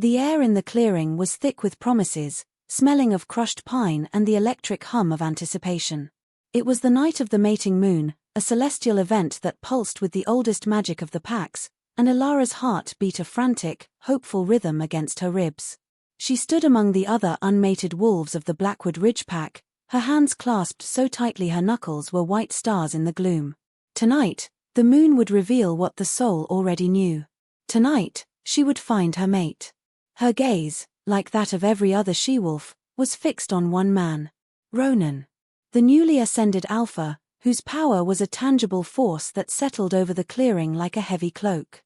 The air in the clearing was thick with promises, smelling of crushed pine and the electric hum of anticipation. It was the night of the mating moon, a celestial event that pulsed with the oldest magic of the packs, and Ilara's heart beat a frantic, hopeful rhythm against her ribs. She stood among the other unmated wolves of the Blackwood Ridge pack, her hands clasped so tightly her knuckles were white stars in the gloom. Tonight, the moon would reveal what the soul already knew. Tonight, she would find her mate. Her gaze, like that of every other she-wolf, was fixed on one man. Ronan. The newly ascended alpha, whose power was a tangible force that settled over the clearing like a heavy cloak.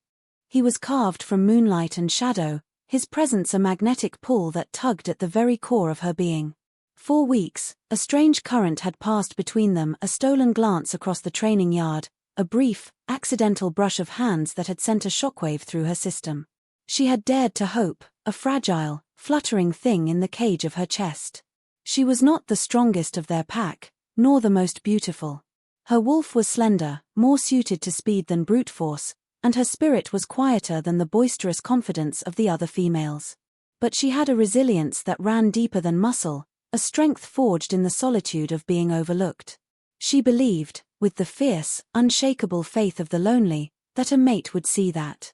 He was carved from moonlight and shadow, his presence a magnetic pull that tugged at the very core of her being. For weeks, a strange current had passed between them, a stolen glance across the training yard, a brief, accidental brush of hands that had sent a shockwave through her system. She had dared to hope, a fragile, fluttering thing in the cage of her chest. She was not the strongest of their pack, nor the most beautiful. Her wolf was slender, more suited to speed than brute force, and her spirit was quieter than the boisterous confidence of the other females. But she had a resilience that ran deeper than muscle, a strength forged in the solitude of being overlooked. She believed, with the fierce, unshakable faith of the lonely, that a mate would see that.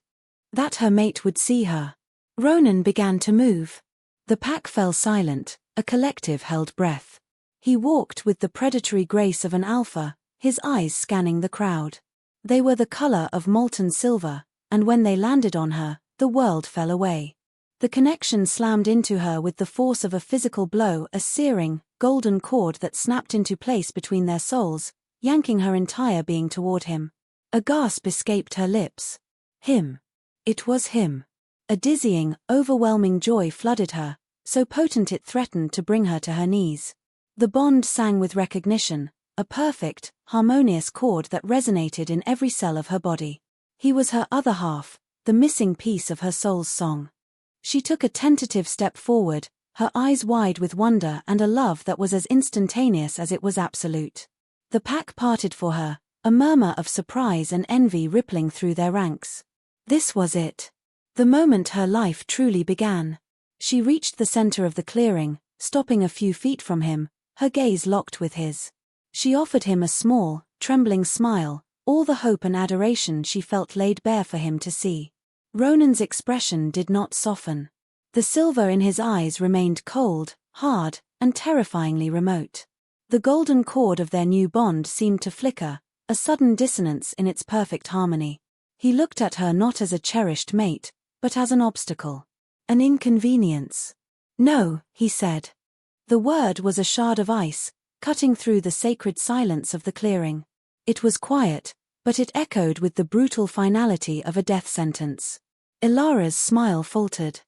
That her mate would see her. Ronan began to move. The pack fell silent, a collective held breath. He walked with the predatory grace of an alpha, his eyes scanning the crowd. They were the color of molten silver, and when they landed on her, the world fell away. The connection slammed into her with the force of a physical blow, a searing, golden cord that snapped into place between their souls, yanking her entire being toward him. A gasp escaped her lips. Him. It was him. A dizzying, overwhelming joy flooded her, so potent it threatened to bring her to her knees. The bond sang with recognition, a perfect, harmonious chord that resonated in every cell of her body. He was her other half, the missing piece of her soul's song. She took a tentative step forward, her eyes wide with wonder and a love that was as instantaneous as it was absolute. The pack parted for her, a murmur of surprise and envy rippling through their ranks. This was it. The moment her life truly began. She reached the center of the clearing, stopping a few feet from him, her gaze locked with his. She offered him a small, trembling smile, all the hope and adoration she felt laid bare for him to see. Ronan's expression did not soften. The silver in his eyes remained cold, hard, and terrifyingly remote. The golden cord of their new bond seemed to flicker, a sudden dissonance in its perfect harmony. He looked at her not as a cherished mate, but as an obstacle. An inconvenience. No, he said. The word was a shard of ice, cutting through the sacred silence of the clearing. It was quiet, but it echoed with the brutal finality of a death sentence. Ilara's smile faltered.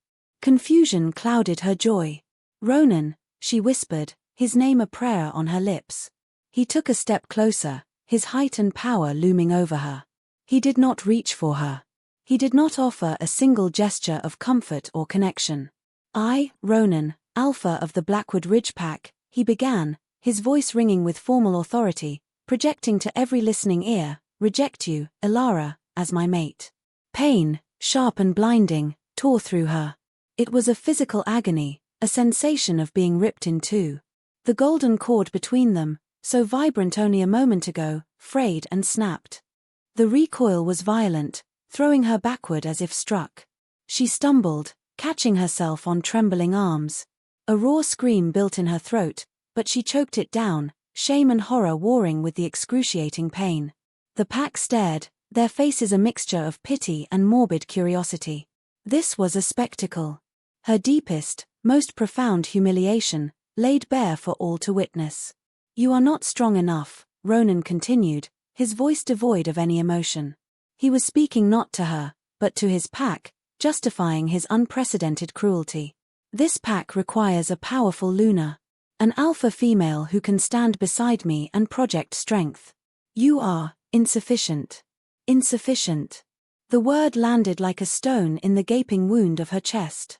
Confusion clouded her joy. Ronan, she whispered, his name a prayer on her lips. He took a step closer, his height and power looming over her. He did not reach for her. He did not offer a single gesture of comfort or connection. I, Ronan, alpha of the Blackwood Ridge pack, he began, his voice ringing with formal authority, projecting to every listening ear, reject you, Ilara, as my mate. Pain, sharp and blinding, tore through her. It was a physical agony, a sensation of being ripped in two. The golden cord between them, so vibrant only a moment ago, frayed and snapped. The recoil was violent, throwing her backward as if struck. She stumbled, catching herself on trembling arms. A raw scream built in her throat, but she choked it down, shame and horror warring with the excruciating pain. The pack stared, their faces a mixture of pity and morbid curiosity. This was a spectacle. Her deepest, most profound humiliation, laid bare for all to witness. You are not strong enough, Ronan continued, his voice devoid of any emotion. He was speaking not to her, but to his pack, justifying his unprecedented cruelty. This pack requires a powerful Luna. An alpha female who can stand beside me and project strength. You are insufficient. Insufficient. The word landed like a stone in the gaping wound of her chest.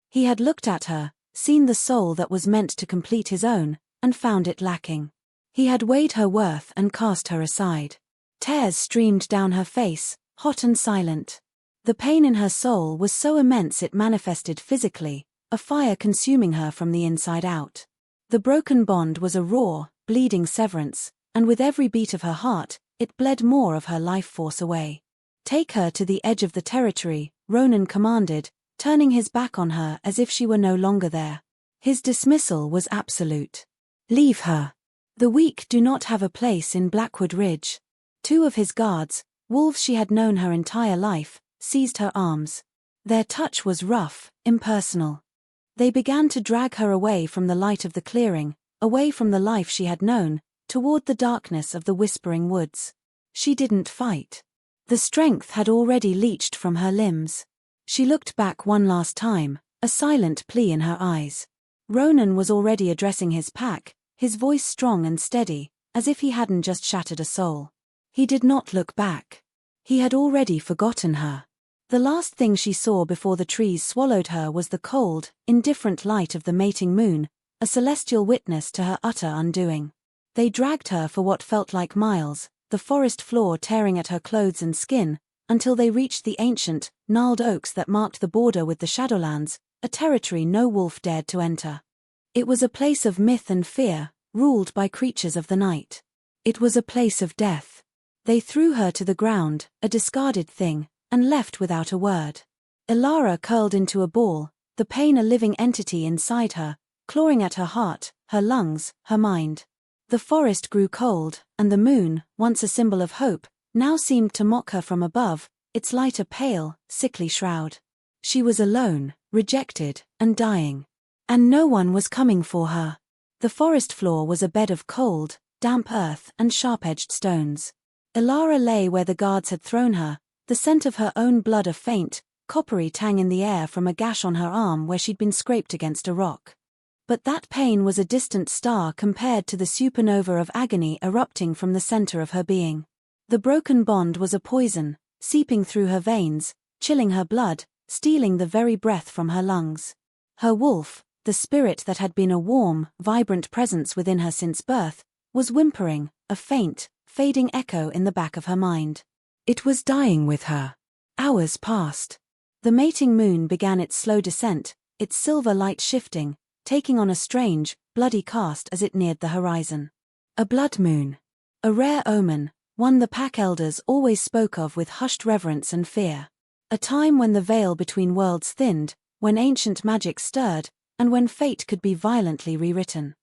He had looked at her, seen the soul that was meant to complete his own, and found it lacking. He had weighed her worth and cast her aside. Tears streamed down her face, hot and silent. The pain in her soul was so immense it manifested physically, a fire consuming her from the inside out. The broken bond was a raw, bleeding severance, and with every beat of her heart, it bled more of her life force away. "Take her to the edge of the territory," Ronan commanded, turning his back on her as if she were no longer there. His dismissal was absolute. "Leave her. The weak do not have a place in Blackwood Ridge." Two of his guards, wolves she had known her entire life, seized her arms. Their touch was rough, impersonal. They began to drag her away from the light of the clearing, away from the life she had known, toward the darkness of the whispering woods. She didn't fight. The strength had already leached from her limbs. She looked back one last time, a silent plea in her eyes. Ronan was already addressing his pack, his voice strong and steady, as if he hadn't just shattered a soul. He did not look back. He had already forgotten her. The last thing she saw before the trees swallowed her was the cold, indifferent light of the mating moon, a celestial witness to her utter undoing. They dragged her for what felt like miles, the forest floor tearing at her clothes and skin, until they reached the ancient, gnarled oaks that marked the border with the Shadowlands, a territory no wolf dared to enter. It was a place of myth and fear, ruled by creatures of the night. It was a place of death. They threw her to the ground, a discarded thing, and left without a word. Ilara curled into a ball, the pain a living entity inside her, clawing at her heart, her lungs, her mind. The forest grew cold, and the moon, once a symbol of hope, now seemed to mock her from above, its light a pale, sickly shroud. She was alone, rejected, and dying. And no one was coming for her. The forest floor was a bed of cold, damp earth and sharp-edged stones. Ilara lay where the guards had thrown her, the scent of her own blood a faint, coppery tang in the air from a gash on her arm where she'd been scraped against a rock. But that pain was a distant star compared to the supernova of agony erupting from the center of her being. The broken bond was a poison, seeping through her veins, chilling her blood, stealing the very breath from her lungs. Her wolf, the spirit that had been a warm, vibrant presence within her since birth, was whimpering, a faint, fading echo in the back of her mind. It was dying with her. Hours passed. The mating moon began its slow descent, its silver light shifting, taking on a strange, bloody cast as it neared the horizon. A blood moon. A rare omen, one the pack elders always spoke of with hushed reverence and fear. A time when the veil between worlds thinned, when ancient magic stirred, and when fate could be violently rewritten.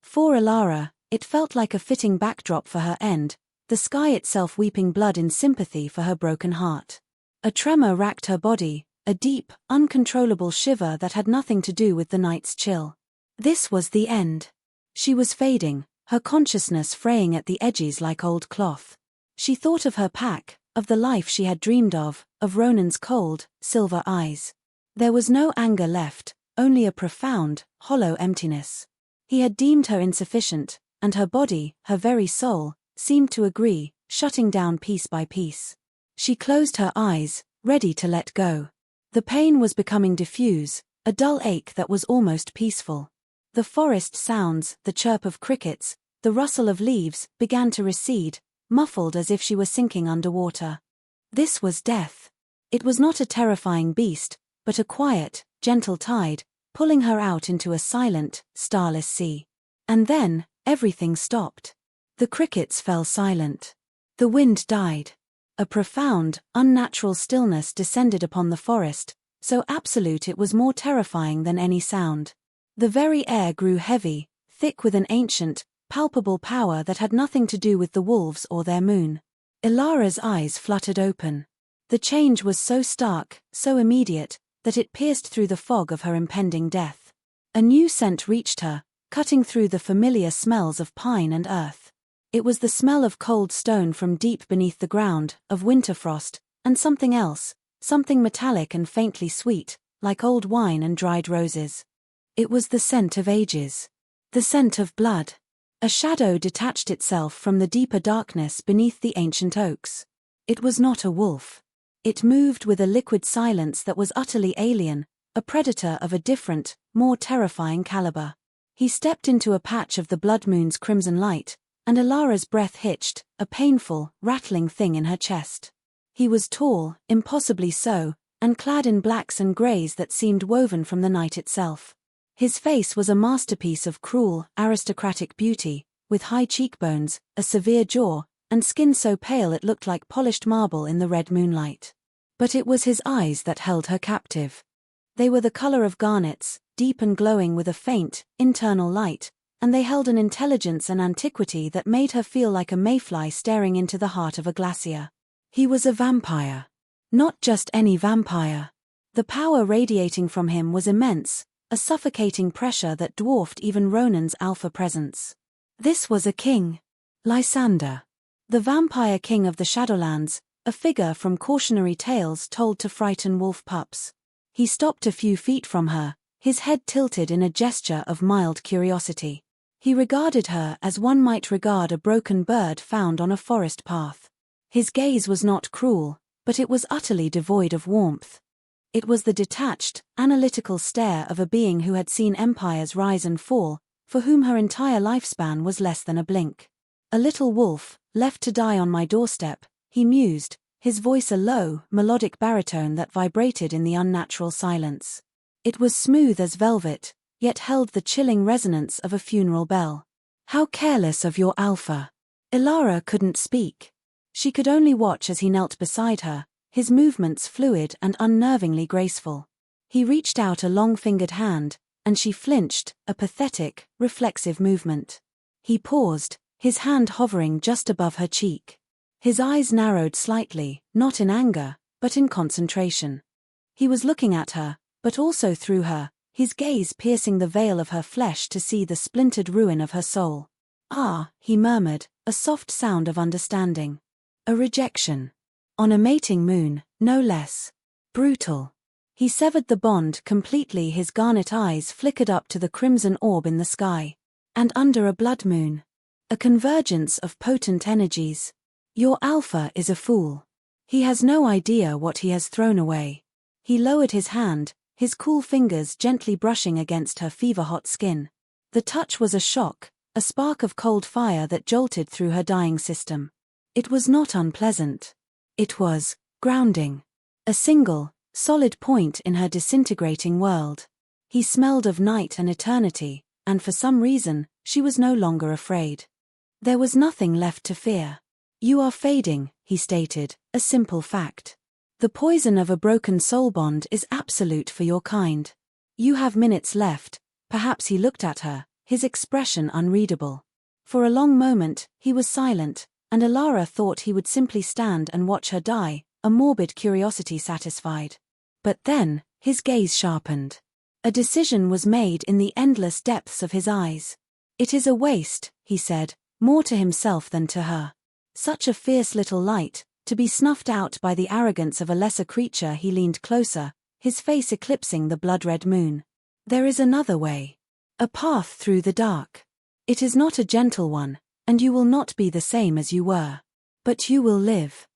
For Ilara, it felt like a fitting backdrop for her end, the sky itself weeping blood in sympathy for her broken heart. A tremor racked her body, a deep, uncontrollable shiver that had nothing to do with the night's chill. This was the end. She was fading, her consciousness fraying at the edges like old cloth. She thought of her pack, of the life she had dreamed of Ronan's cold, silver eyes. There was no anger left, only a profound, hollow emptiness. He had deemed her insufficient, and her body, her very soul, seemed to agree, shutting down piece by piece. She closed her eyes, ready to let go. The pain was becoming diffuse, a dull ache that was almost peaceful. The forest sounds, the chirp of crickets, the rustle of leaves, began to recede, muffled as if she were sinking underwater. This was death. It was not a terrifying beast, but a quiet, gentle tide, pulling her out into a silent, starless sea. And then, everything stopped. The crickets fell silent. The wind died. A profound, unnatural stillness descended upon the forest, so absolute it was more terrifying than any sound. The very air grew heavy, thick with an ancient, palpable power that had nothing to do with the wolves or their moon. Ilara's eyes fluttered open. The change was so stark, so immediate, that it pierced through the fog of her impending death. A new scent reached her, cutting through the familiar smells of pine and earth. It was the smell of cold stone from deep beneath the ground, of winter frost, and something else, something metallic and faintly sweet, like old wine and dried roses. It was the scent of ages. The scent of blood. A shadow detached itself from the deeper darkness beneath the ancient oaks. It was not a wolf. It moved with a liquid silence that was utterly alien, a predator of a different, more terrifying caliber. He stepped into a patch of the blood moon's crimson light, and Ilara's breath hitched, a painful, rattling thing in her chest. He was tall, impossibly so, and clad in blacks and greys that seemed woven from the night itself. His face was a masterpiece of cruel, aristocratic beauty, with high cheekbones, a severe jaw, and skin so pale it looked like polished marble in the red moonlight. But it was his eyes that held her captive. They were the color of garnets, deep and glowing with a faint, internal light, and they held an intelligence and antiquity that made her feel like a mayfly staring into the heart of a glacier. He was a vampire. Not just any vampire. The power radiating from him was immense, a suffocating pressure that dwarfed even Ronan's alpha presence. This was a king. Lysander. The vampire king of the Shadowlands, a figure from cautionary tales told to frighten wolf pups. He stopped a few feet from her, his head tilted in a gesture of mild curiosity. He regarded her as one might regard a broken bird found on a forest path. His gaze was not cruel, but it was utterly devoid of warmth. It was the detached, analytical stare of a being who had seen empires rise and fall, for whom her entire lifespan was less than a blink. A little wolf, left to die on my doorstep, he mused, his voice a low, melodic baritone that vibrated in the unnatural silence. It was smooth as velvet, yet held the chilling resonance of a funeral bell. How careless of your alpha. Ilara couldn't speak. She could only watch as he knelt beside her, his movements fluid and unnervingly graceful. He reached out a long-fingered hand, and she flinched, a pathetic, reflexive movement. He paused, his hand hovering just above her cheek. His eyes narrowed slightly, not in anger, but in concentration. He was looking at her, but also through her, his gaze piercing the veil of her flesh to see the splintered ruin of her soul. Ah, he murmured, a soft sound of understanding. A rejection. On a mating moon, no less. Brutal. He severed the bond completely. His garnet eyes flickered up to the crimson orb in the sky. And under a blood moon. A convergence of potent energies. Your alpha is a fool. He has no idea what he has thrown away. He lowered his hand, his cool fingers gently brushing against her fever-hot skin. The touch was a shock, a spark of cold fire that jolted through her dying system. It was not unpleasant. It was grounding. A single, solid point in her disintegrating world. He smelled of night and eternity, and for some reason, she was no longer afraid. There was nothing left to fear. You are fading, he stated, a simple fact. The poison of a broken soul bond is absolute for your kind. You have minutes left. Perhaps he looked at her, his expression unreadable. For a long moment, he was silent, and Ilara thought he would simply stand and watch her die, a morbid curiosity satisfied. But then, his gaze sharpened. A decision was made in the endless depths of his eyes. It is a waste, he said, more to himself than to her. Such a fierce little light, to be snuffed out by the arrogance of a lesser creature. He leaned closer, his face eclipsing the blood-red moon. There is another way. A path through the dark. It is not a gentle one, and you will not be the same as you were. But you will live.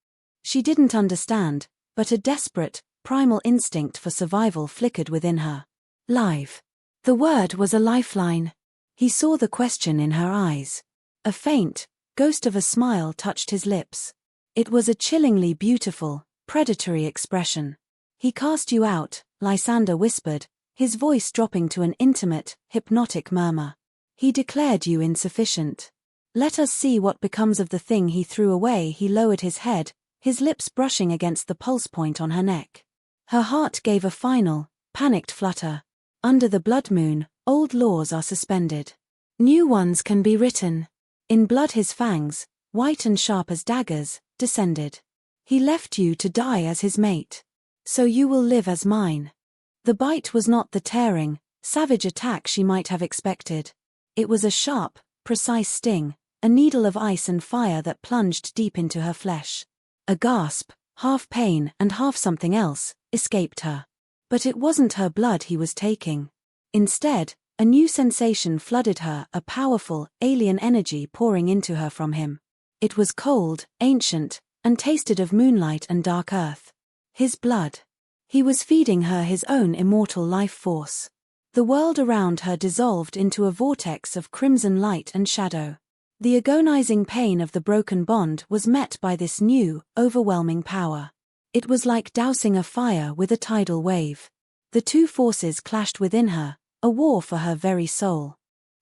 She didn't understand, but a desperate, primal instinct for survival flickered within her. Live. The word was a lifeline. He saw the question in her eyes. A faint, ghost of a smile touched his lips. It was a chillingly beautiful, predatory expression. He cast you out, Lysander whispered, his voice dropping to an intimate, hypnotic murmur. He declared you insufficient. Let us see what becomes of the thing he threw away. He lowered his head, his lips brushing against the pulse point on her neck. Her heart gave a final, panicked flutter. Under the blood moon, old laws are suspended. New ones can be written. In blood his fangs, white and sharp as daggers, descended. He left you to die as his mate. So you will live as mine. The bite was not the tearing, savage attack she might have expected. It was a sharp, precise sting, a needle of ice and fire that plunged deep into her flesh. A gasp, half pain and half something else, escaped her. But it wasn't her blood he was taking. Instead, a new sensation flooded her, a powerful, alien energy pouring into her from him. It was cold, ancient, and tasted of moonlight and dark earth. His blood. He was feeding her his own immortal life force. The world around her dissolved into a vortex of crimson light and shadow. The agonizing pain of the broken bond was met by this new, overwhelming power. It was like dousing a fire with a tidal wave. The two forces clashed within her, a war for her very soul.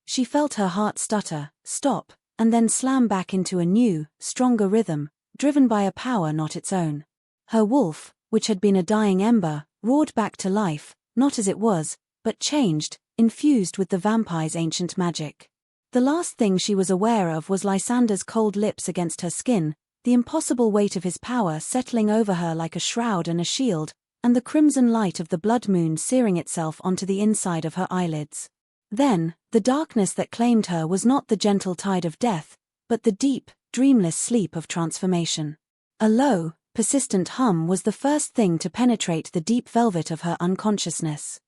She felt her heart stutter, stop, and then slam back into a new, stronger rhythm, driven by a power not its own. Her wolf, which had been a dying ember, roared back to life, not as it was, but changed, infused with the vampire's ancient magic. The last thing she was aware of was Lysander's cold lips against her skin, the impossible weight of his power settling over her like a shroud and a shield, and the crimson light of the blood moon searing itself onto the inside of her eyelids. Then, the darkness that claimed her was not the gentle tide of death, but the deep, dreamless sleep of transformation. A low, persistent hum was the first thing to penetrate the deep velvet of her unconsciousness.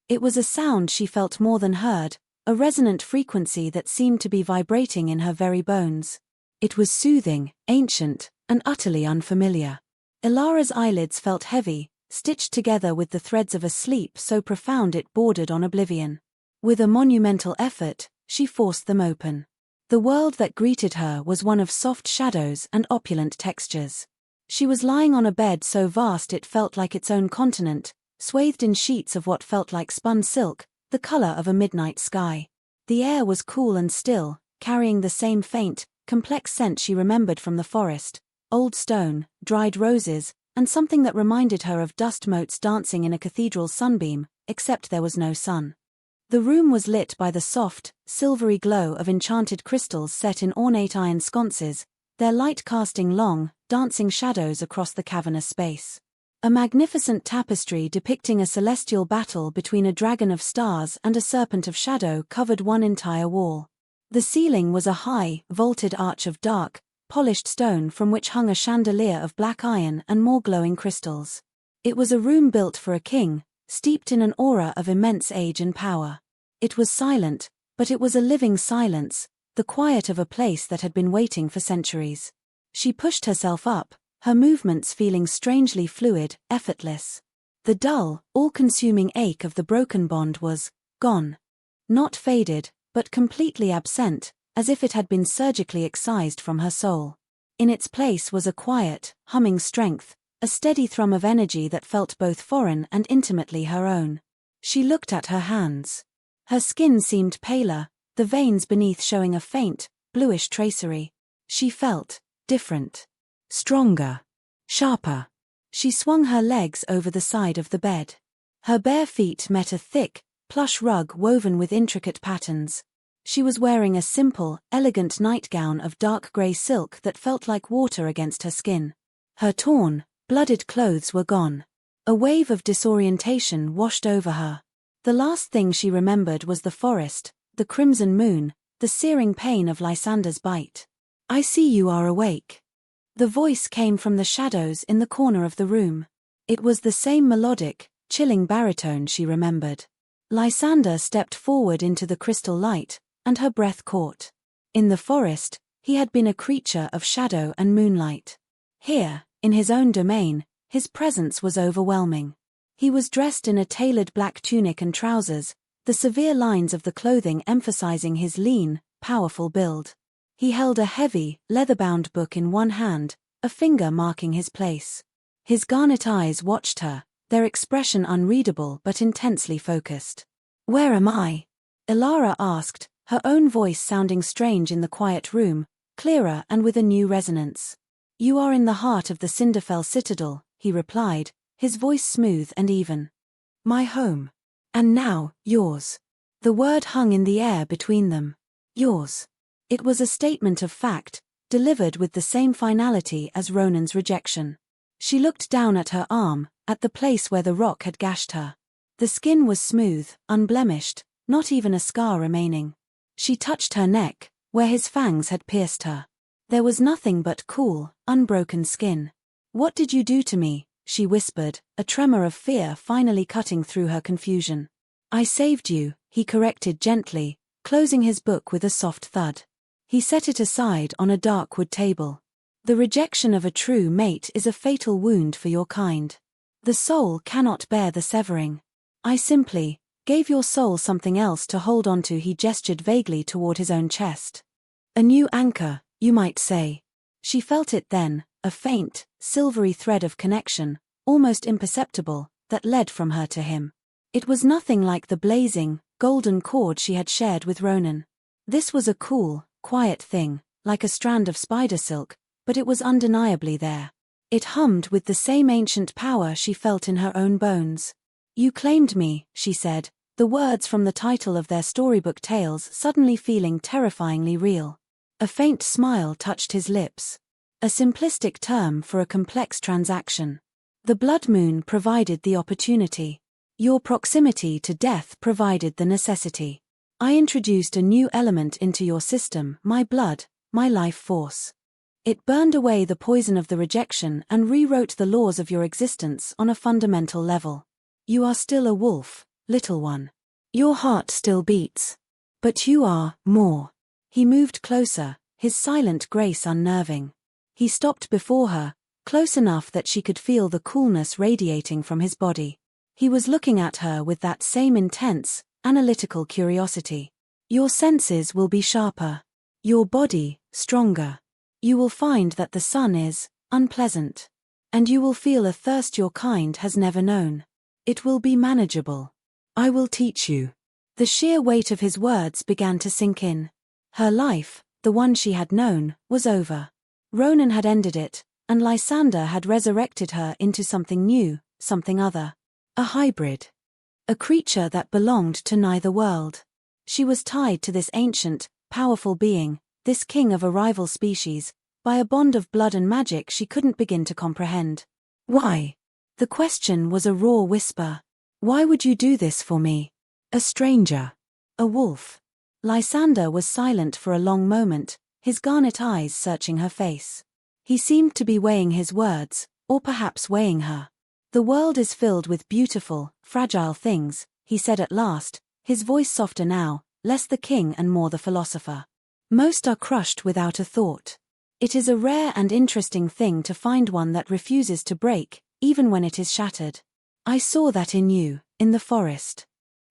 It was a sound she felt more than heard, a resonant frequency that seemed to be vibrating in her very bones. It was soothing, ancient, and utterly unfamiliar. Ilara's eyelids felt heavy, stitched together with the threads of a sleep so profound it bordered on oblivion. With a monumental effort, she forced them open. The world that greeted her was one of soft shadows and opulent textures. She was lying on a bed so vast it felt like its own continent, swathed in sheets of what felt like spun silk, the color of a midnight sky. The air was cool and still, carrying the same faint, complex scent she remembered from the forest: old stone, dried roses, and something that reminded her of dust motes dancing in a cathedral's sunbeam, except there was no sun. The room was lit by the soft, silvery glow of enchanted crystals set in ornate iron sconces, their light casting long, dancing shadows across the cavernous space. A magnificent tapestry depicting a celestial battle between a dragon of stars and a serpent of shadow covered one entire wall. The ceiling was a high, vaulted arch of dark, polished stone from which hung a chandelier of black iron and more glowing crystals. It was a room built for a king, steeped in an aura of immense age and power. It was silent, but it was a living silence, the quiet of a place that had been waiting for centuries. She pushed herself up, her movements feeling strangely fluid, effortless. The dull, all-consuming ache of the broken bond was gone. Not faded, but completely absent, as if it had been surgically excised from her soul. In its place was a quiet, humming strength, a steady thrum of energy that felt both foreign and intimately her own. She looked at her hands. Her skin seemed paler, the veins beneath showing a faint, bluish tracery. She felt different. Stronger. Sharper. She swung her legs over the side of the bed. Her bare feet met a thick, plush rug woven with intricate patterns. She was wearing a simple, elegant nightgown of dark grey silk that felt like water against her skin. Her torn, blooded clothes were gone. A wave of disorientation washed over her. The last thing she remembered was the forest, the crimson moon, the searing pain of Lysander's bite. "I see you are awake." The voice came from the shadows in the corner of the room. It was the same melodic, chilling baritone she remembered. Lysander stepped forward into the crystal light, and her breath caught. In the forest, he had been a creature of shadow and moonlight. Here, in his own domain, his presence was overwhelming. He was dressed in a tailored black tunic and trousers, the severe lines of the clothing emphasizing his lean, powerful build. He held a heavy, leather-bound book in one hand, a finger marking his place. His garnet eyes watched her, their expression unreadable but intensely focused. "Where am I?" Ilara asked, her own voice sounding strange in the quiet room, clearer and with a new resonance. "You are in the heart of the Cinderfell citadel," he replied, his voice smooth and even. "My home. And now, yours." The word hung in the air between them. Yours. It was a statement of fact, delivered with the same finality as Ronan's rejection. She looked down at her arm, at the place where the rock had gashed her. The skin was smooth, unblemished, not even a scar remaining. She touched her neck, where his fangs had pierced her. There was nothing but cool, unbroken skin. "What did you do to me?" she whispered, a tremor of fear finally cutting through her confusion. "I saved you," he corrected gently, closing his book with a soft thud. He set it aside on a dark wood table. "The rejection of a true mate is a fatal wound for your kind. The soul cannot bear the severing. I simply gave your soul something else to hold on to." He gestured vaguely toward his own chest. A new anchor, you might say. She felt it then, a faint, silvery thread of connection, almost imperceptible, that led from her to him. It was nothing like the blazing, golden cord she had shared with Ronan. This was a cool, quiet thing, like a strand of spider silk, but it was undeniably there. It hummed with the same ancient power she felt in her own bones. "You claimed me," she said, the words from the title of their storybook tales suddenly feeling terrifyingly real. A faint smile touched his lips. A simplistic term for a complex transaction. The blood moon provided the opportunity. Your proximity to death provided the necessity. I introduced a new element into your system, my blood, my life force. It burned away the poison of the rejection and rewrote the laws of your existence on a fundamental level. You are still a wolf, little one. Your heart still beats. But you are more. He moved closer, his silent grace unnerving. He stopped before her, close enough that she could feel the coolness radiating from his body. He was looking at her with that same intense, analytical curiosity. Your senses will be sharper. Your body, stronger. You will find that the sun is unpleasant. And you will feel a thirst your kind has never known. It will be manageable. I will teach you. The sheer weight of his words began to sink in. Her life, the one she had known, was over. Ronan had ended it, and Lysander had resurrected her into something new, something other. A hybrid. A creature that belonged to neither world. She was tied to this ancient, powerful being, this king of a rival species, by a bond of blood and magic she couldn't begin to comprehend. Why? The question was a raw whisper. Why would you do this for me? A stranger. A wolf. Lysander was silent for a long moment, his garnet eyes searching her face. He seemed to be weighing his words, or perhaps weighing her. The world is filled with beautiful, fragile things, he said at last, his voice softer now, less the king and more the philosopher. Most are crushed without a thought. It is a rare and interesting thing to find one that refuses to break, even when it is shattered. I saw that in you, in the forest.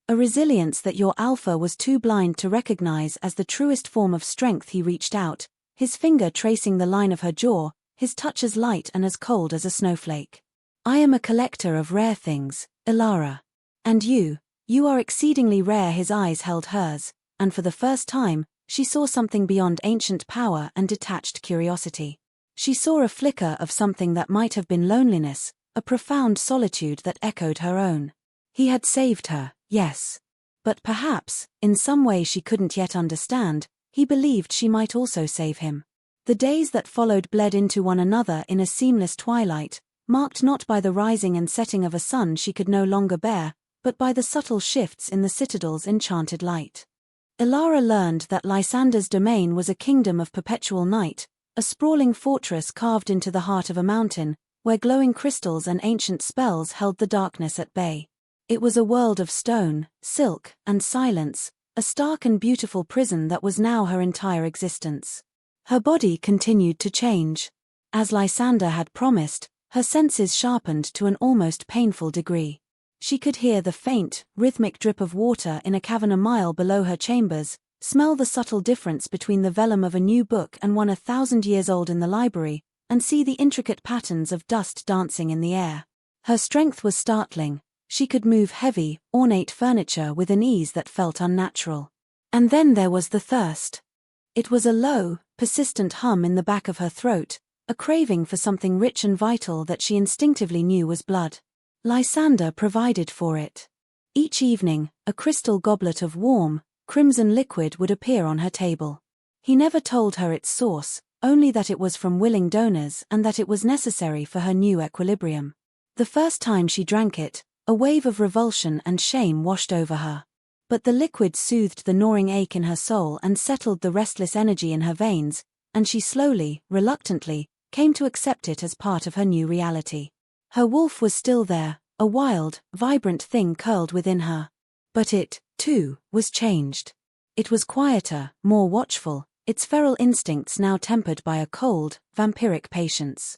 A resilience that your alpha was too blind to recognize as the truest form of strength. He reached out, his finger tracing the line of her jaw, his touch as light and as cold as a snowflake. I am a collector of rare things, Ilara. And you are exceedingly rare. His eyes held hers, and for the first time, she saw something beyond ancient power and detached curiosity. She saw a flicker of something that might have been loneliness, a profound solitude that echoed her own. He had saved her, yes. But perhaps, in some way she couldn't yet understand, he believed she might also save him. The days that followed bled into one another in a seamless twilight, marked not by the rising and setting of a sun she could no longer bear, but by the subtle shifts in the citadel's enchanted light. Ilara learned that Lysander's domain was a kingdom of perpetual night, a sprawling fortress carved into the heart of a mountain, where glowing crystals and ancient spells held the darkness at bay. It was a world of stone, silk, and silence, a stark and beautiful prison that was now her entire existence. Her body continued to change. As Lysander had promised, her senses sharpened to an almost painful degree. She could hear the faint, rhythmic drip of water in a cavern a mile below her chambers, smell the subtle difference between the vellum of a new book and one 1,000 years old in the library, and see the intricate patterns of dust dancing in the air. Her strength was startling. She could move heavy, ornate furniture with an ease that felt unnatural. And then there was the thirst. It was a low, persistent hum in the back of her throat, a craving for something rich and vital that she instinctively knew was blood. Lysander provided for it. Each evening, a crystal goblet of warm, crimson liquid would appear on her table. He never told her its source, only that it was from willing donors and that it was necessary for her new equilibrium. The first time she drank it, a wave of revulsion and shame washed over her. But the liquid soothed the gnawing ache in her soul and settled the restless energy in her veins, and she slowly, reluctantly, came to accept it as part of her new reality. Her wolf was still there, a wild, vibrant thing curled within her. But it, too, was changed. It was quieter, more watchful, its feral instincts now tempered by a cold, vampiric patience.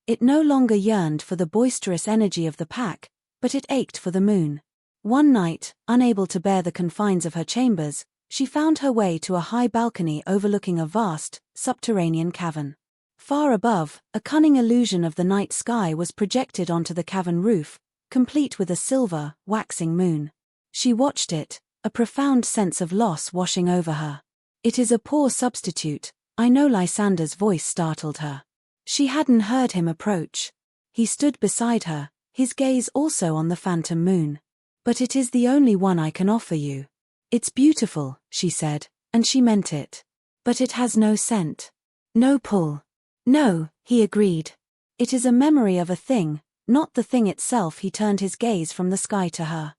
It no longer yearned for the boisterous energy of the pack, but it ached for the moon. One night, unable to bear the confines of her chambers, She found her way to a high balcony overlooking a vast, subterranean cavern. Far above, a cunning illusion of the night sky was projected onto the cavern roof, complete with a silver, waxing moon. She watched it, a profound sense of loss washing over her. "It is a poor substitute, I know." Lysander's voice startled her. She hadn't heard him approach. He stood beside her, his gaze also on the phantom moon. "But it is the only one I can offer you." "It's beautiful," she said, and she meant it. "But it has no scent. No pull." "No," he agreed. "It is a memory of a thing, not the thing itself." He turned his gaze from the sky to her.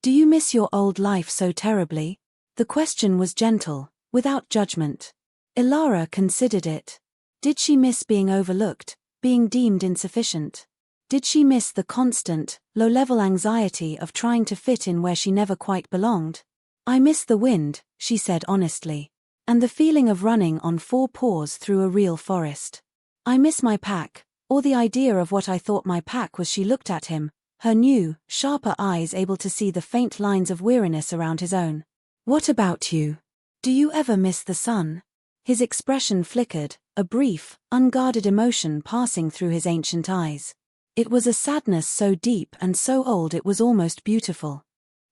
"Do you miss your old life so terribly?" The question was gentle, without judgment. Ilara considered it. Did she miss being overlooked, being deemed insufficient? Did she miss the constant, low-level anxiety of trying to fit in where she never quite belonged? "I miss the wind," she said honestly. "And the feeling of running on four paws through a real forest. I miss my pack, or the idea of what I thought my pack was." She looked at him, her new, sharper eyes able to see the faint lines of weariness around his own. "What about you? Do you ever miss the sun?" His expression flickered, a brief, unguarded emotion passing through his ancient eyes. It was a sadness so deep and so old it was almost beautiful.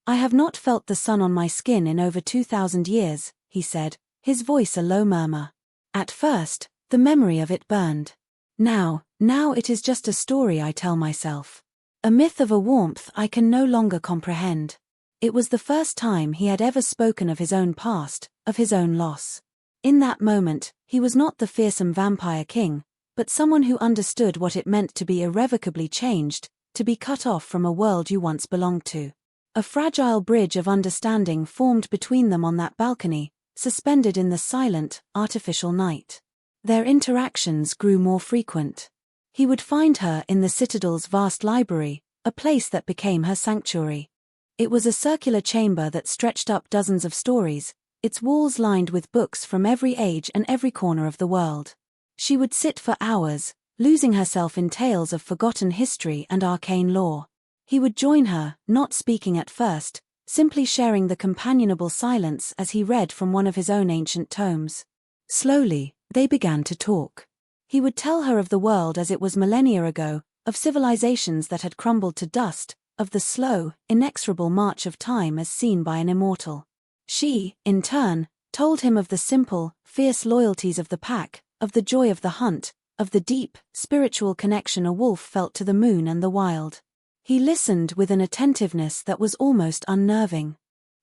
"I have not felt the sun on my skin in over 2,000 years, he said, his voice a low murmur. "At first, the memory of it burned. Now it is just a story I tell myself. A myth of a warmth I can no longer comprehend." It was the first time he had ever spoken of his own past, of his own loss. In that moment, he was not the fearsome vampire king, but someone who understood what it meant to be irrevocably changed, to be cut off from a world you once belonged to. A fragile bridge of understanding formed between them on that balcony, suspended in the silent, artificial night. Their interactions grew more frequent. He would find her in the Citadel's vast library, a place that became her sanctuary. It was a circular chamber that stretched up dozens of stories, its walls lined with books from every age and every corner of the world. She would sit for hours, losing herself in tales of forgotten history and arcane lore. He would join her, not speaking at first, simply sharing the companionable silence as he read from one of his own ancient tomes. Slowly, they began to talk. He would tell her of the world as it was millennia ago, of civilizations that had crumbled to dust, of the slow, inexorable march of time as seen by an immortal. She, in turn, told him of the simple, fierce loyalties of the pack, of the joy of the hunt, of the deep, spiritual connection a wolf felt to the moon and the wild. He listened with an attentiveness that was almost unnerving.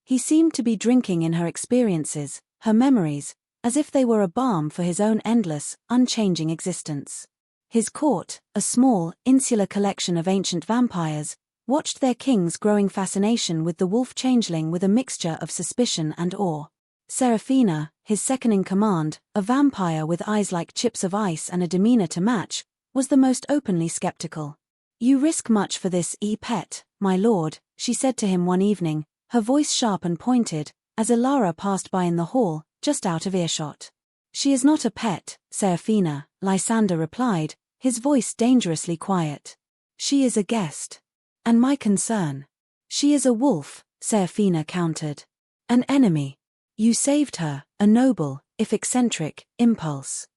He seemed to be drinking in her experiences, her memories, as if they were a balm for his own endless, unchanging existence. His court, a small, insular collection of ancient vampires, watched their king's growing fascination with the wolf changeling with a mixture of suspicion and awe. Serafina, his second-in-command, a vampire with eyes like chips of ice and a demeanor to match, was the most openly skeptical. "You risk much for this pet, my lord," she said to him one evening, her voice sharp and pointed, as Ilara passed by in the hall, just out of earshot. "She is not a pet, Serafina," Lysander replied, his voice dangerously quiet. "She is a guest. And my concern." "She is a wolf," Serafina countered. "An enemy. You saved her, a noble, if eccentric, impulse.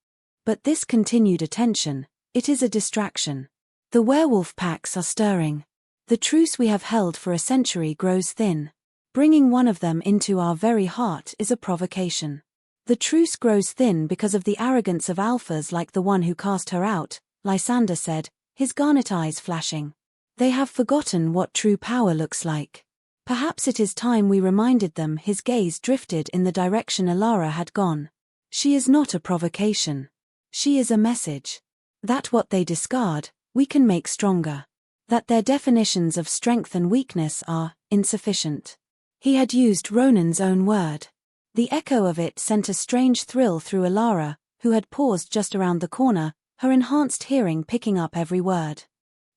But this continued attention, it is a distraction. The werewolf packs are stirring. The truce we have held for a century grows thin. Bringing one of them into our very heart is a provocation. The truce grows thin because of the arrogance of alphas like the one who cast her out," Lysander said, his garnet eyes flashing. "They have forgotten what true power looks like. Perhaps it is time we reminded them." His gaze drifted in the direction Ilara had gone. "She is not a provocation. She is a message. That what they discard, we can make stronger. That their definitions of strength and weakness are insufficient." He had used Ronan's own word. The echo of it sent a strange thrill through Ilara, who had paused just around the corner, her enhanced hearing picking up every word.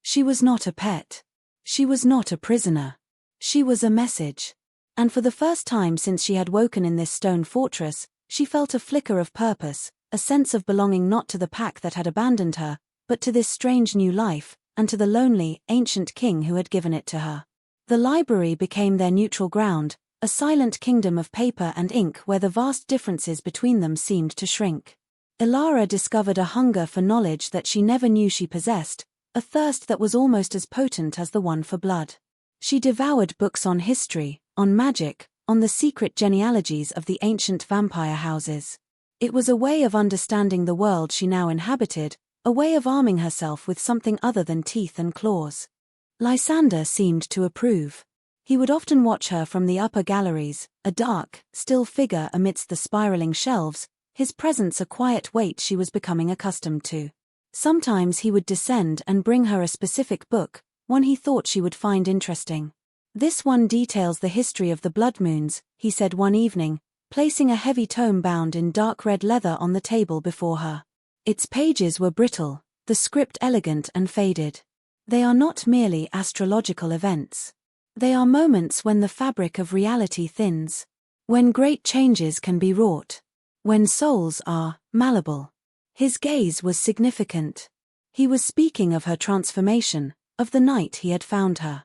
She was not a pet. She was not a prisoner. She was a message. And for the first time since she had woken in this stone fortress, she felt a flicker of purpose, a sense of belonging not to the pack that had abandoned her, but to this strange new life, and to the lonely, ancient king who had given it to her. The library became their neutral ground, a silent kingdom of paper and ink where the vast differences between them seemed to shrink. Ilara discovered a hunger for knowledge that she never knew she possessed, a thirst that was almost as potent as the one for blood. She devoured books on history, on magic, on the secret genealogies of the ancient vampire houses. It was a way of understanding the world she now inhabited, a way of arming herself with something other than teeth and claws. Lysander seemed to approve. He would often watch her from the upper galleries, a dark, still figure amidst the spiraling shelves, his presence a quiet weight she was becoming accustomed to. Sometimes he would descend and bring her a specific book, one he thought she would find interesting. "This one details the history of the blood moons," he said one evening, placing a heavy tome bound in dark red leather on the table before her. Its pages were brittle, the script elegant and faded. "They are not merely astrological events. They are moments when the fabric of reality thins, when great changes can be wrought, when souls are malleable." His gaze was significant. He was speaking of her transformation, of the night he had found her.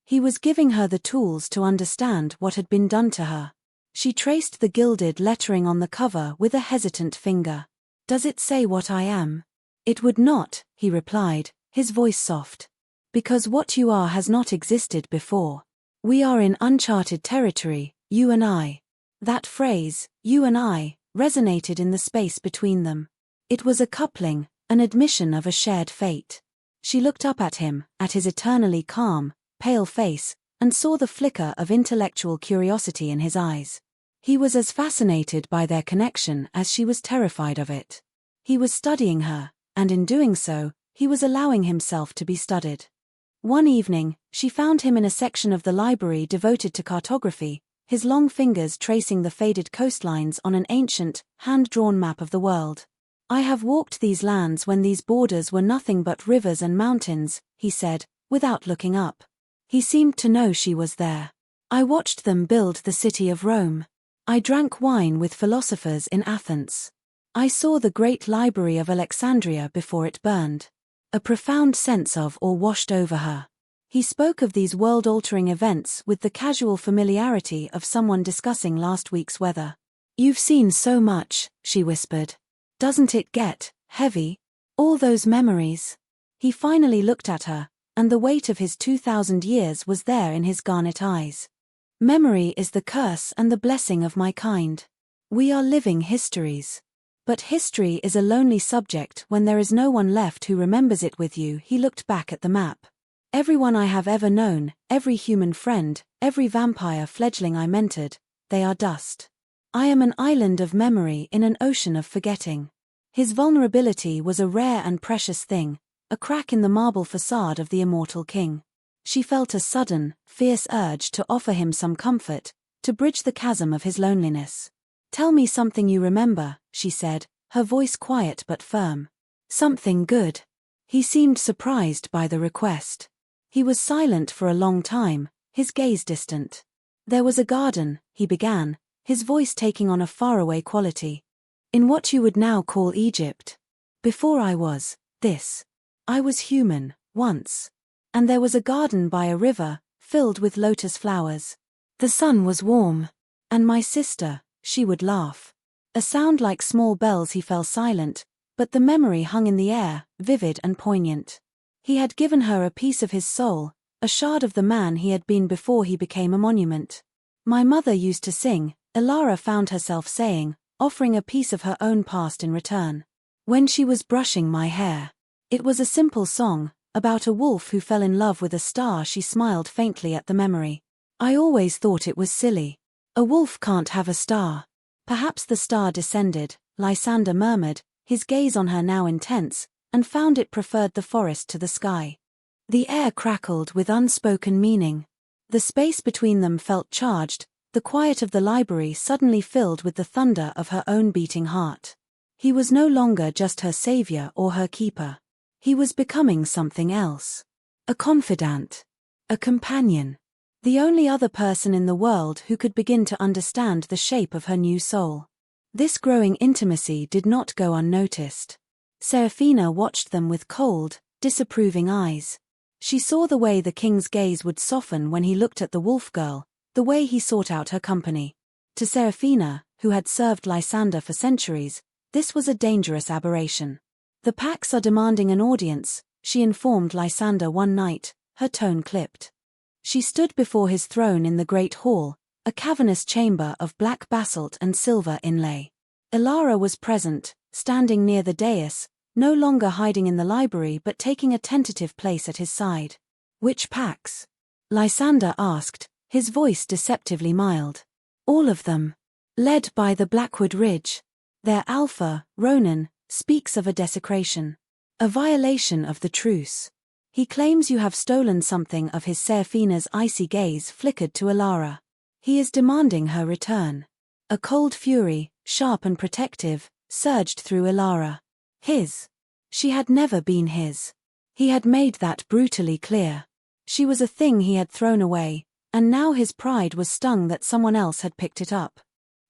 He was giving her the tools to understand what had been done to her. She traced the gilded lettering on the cover with a hesitant finger. "Does it say what I am?" "It would not," he replied, his voice soft. "Because what you are has not existed before. We are in uncharted territory, you and I." That phrase, "you and I," resonated in the space between them. It was a coupling, an admission of a shared fate. She looked up at him, at his eternally calm, pale face, and saw the flicker of intellectual curiosity in his eyes. He was as fascinated by their connection as she was terrified of it. He was studying her, and in doing so, he was allowing himself to be studied. One evening, she found him in a section of the library devoted to cartography, his long fingers tracing the faded coastlines on an ancient, hand-drawn map of the world. "I have walked these lands when these borders were nothing but rivers and mountains," he said, without looking up. He seemed to know she was there. "I watched them build the city of Rome. I drank wine with philosophers in Athens. I saw the great library of Alexandria before it burned." A profound sense of awe washed over her. He spoke of these world-altering events with the casual familiarity of someone discussing last week's weather. "You've seen so much," she whispered. "Doesn't it get heavy? All those memories." He finally looked at her, and the weight of his 2,000 years was there in his garnet eyes. "Memory is the curse and the blessing of my kind. We are living histories. But history is a lonely subject when there is no one left who remembers it with you." He looked back at the map. "Everyone I have ever known, every human friend, every vampire fledgling I mentored, they are dust. I am an island of memory in an ocean of forgetting." His vulnerability was a rare and precious thing, a crack in the marble facade of the immortal king. She felt a sudden, fierce urge to offer him some comfort, to bridge the chasm of his loneliness. "Tell me something you remember," she said, her voice quiet but firm. "Something good." He seemed surprised by the request. He was silent for a long time, his gaze distant. "There was a garden," he began, his voice taking on a faraway quality. "In what you would now call Egypt. Before I was this. I was human, once. And there was a garden by a river, filled with lotus flowers. The sun was warm. And my sister," she would laugh. A sound like small bells. He fell silent, but the memory hung in the air, vivid and poignant. He had given her a piece of his soul, a shard of the man he had been before he became a monument. "My mother used to sing," Ilara found herself saying, offering a piece of her own past in return. "When she was brushing my hair. It was a simple song, about a wolf who fell in love with a star." She smiled faintly at the memory. "I always thought it was silly. A wolf can't have a star." "Perhaps the star descended," Lysander murmured, his gaze on her now intense, "and found it preferred the forest to the sky." The air crackled with unspoken meaning. The space between them felt charged, the quiet of the library suddenly filled with the thunder of her own beating heart. He was no longer just her savior or her keeper. He was becoming something else. A confidant. A companion. The only other person in the world who could begin to understand the shape of her new soul. This growing intimacy did not go unnoticed. Serafina watched them with cold, disapproving eyes. She saw the way the king's gaze would soften when he looked at the wolf girl, the way he sought out her company. To Seraphina, who had served Lysander for centuries, this was a dangerous aberration. "The packs are demanding an audience," she informed Lysander one night, her tone clipped. She stood before his throne in the great hall, a cavernous chamber of black basalt and silver inlay. Ilara was present, standing near the dais, no longer hiding in the library but taking a tentative place at his side. "Which packs?" Lysander asked, his voice deceptively mild. "All of them. Led by the Blackwood Ridge. Their alpha, Ronan, speaks of a desecration. A violation of the truce. He claims you have stolen something of his." Seraphina's icy gaze flickered to Ilara. "He is demanding her return." A cold fury, sharp and protective, surged through Ilara. His. She had never been his. He had made that brutally clear. She was a thing he had thrown away, and now his pride was stung that someone else had picked it up.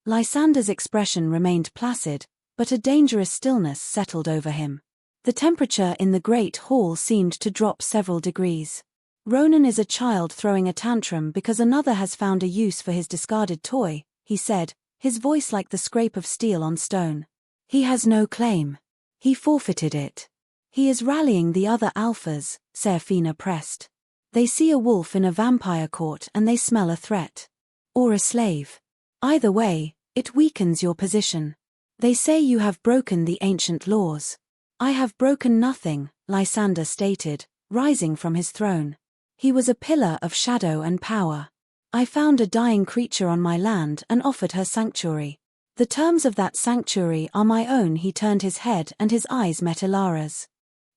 Lysander's expression remained placid, but a dangerous stillness settled over him. The temperature in the great hall seemed to drop several degrees. "Ronan is a child throwing a tantrum because another has found a use for his discarded toy," he said, his voice like the scrape of steel on stone. "He has no claim. He forfeited it." "He is rallying the other alphas," Seraphina pressed. "They see a wolf in a vampire court and they smell a threat. Or a slave. Either way, it weakens your position. They say you have broken the ancient laws." "I have broken nothing," Lysander stated, rising from his throne. He was a pillar of shadow and power. "I found a dying creature on my land and offered her sanctuary. The terms of that sanctuary are my own." He turned his head and his eyes met Ilara's.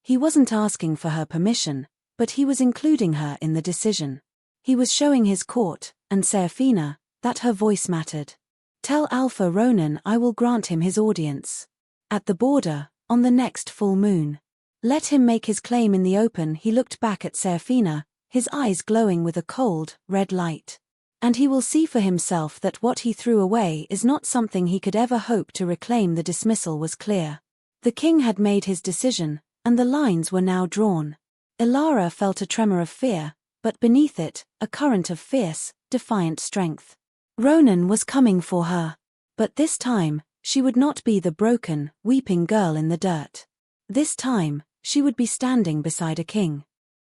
He wasn't asking for her permission, but he was including her in the decision. He was showing his court, and Seraphina, that her voice mattered. "Tell Alpha Ronan I will grant him his audience. At the border, on the next full moon. Let him make his claim in the open." He looked back at Seraphina, his eyes glowing with a cold, red light. "And he will see for himself that what he threw away is not something he could ever hope to reclaim." The dismissal was clear. The king had made his decision, and the lines were now drawn. Ilara felt a tremor of fear, but beneath it, a current of fierce, defiant strength. Ronan was coming for her. But this time, she would not be the broken, weeping girl in the dirt. This time, she would be standing beside a king.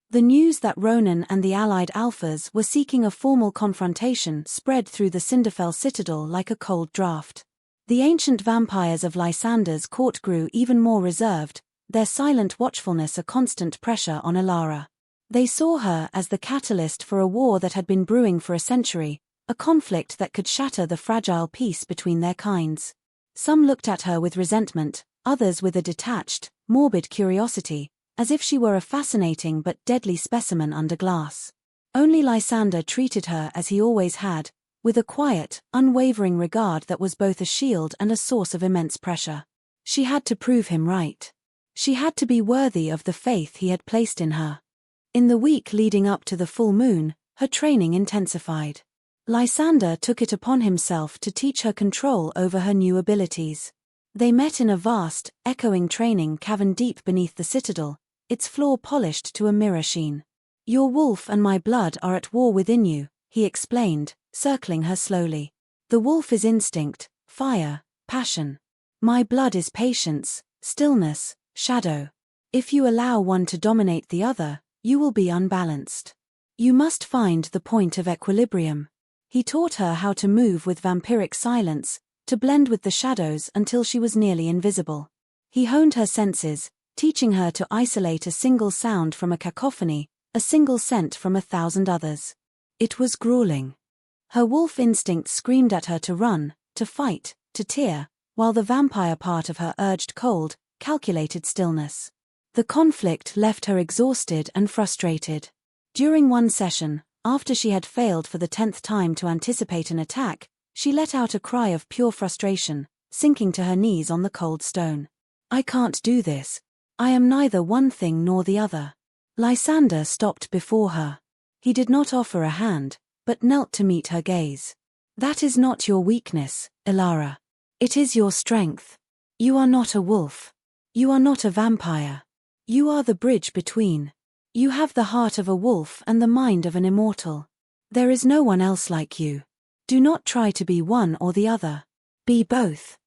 The news that Ronan and the allied alphas were seeking a formal confrontation spread through the Cinderfell citadel like a cold draft. The ancient vampires of Lysander's court grew even more reserved, their silent watchfulness a constant pressure on Ilara. They saw her as the catalyst for a war that had been brewing for a century, a conflict that could shatter the fragile peace between their kinds. Some looked at her with resentment, others with a detached, morbid curiosity, as if she were a fascinating but deadly specimen under glass. Only Lysander treated her as he always had, with a quiet, unwavering regard that was both a shield and a source of immense pressure. She had to prove him right. She had to be worthy of the faith he had placed in her. In the week leading up to the full moon, her training intensified. Lysander took it upon himself to teach her control over her new abilities. They met in a vast, echoing training cavern deep beneath the citadel, its floor polished to a mirror sheen. "Your wolf and my blood are at war within you," he explained, circling her slowly. "The wolf is instinct, fire, passion. My blood is patience, stillness, shadow. If you allow one to dominate the other, you will be unbalanced. You must find the point of equilibrium." He taught her how to move with vampiric silence, to blend with the shadows until she was nearly invisible. He honed her senses, teaching her to isolate a single sound from a cacophony, a single scent from 1,000 others. It was grueling. Her wolf instinct screamed at her to run, to fight, to tear, while the vampire part of her urged cold, calculated stillness. The conflict left her exhausted and frustrated. During one session, after she had failed for the 10th time to anticipate an attack, she let out a cry of pure frustration, sinking to her knees on the cold stone. "I can't do this. I am neither one thing nor the other." Lysander stopped before her. He did not offer a hand, but knelt to meet her gaze. "That is not your weakness, Ilara. It is your strength. You are not a wolf. You are not a vampire. You are the bridge between. You have the heart of a wolf and the mind of an immortal. There is no one else like you. Do not try to be one or the other. Be both.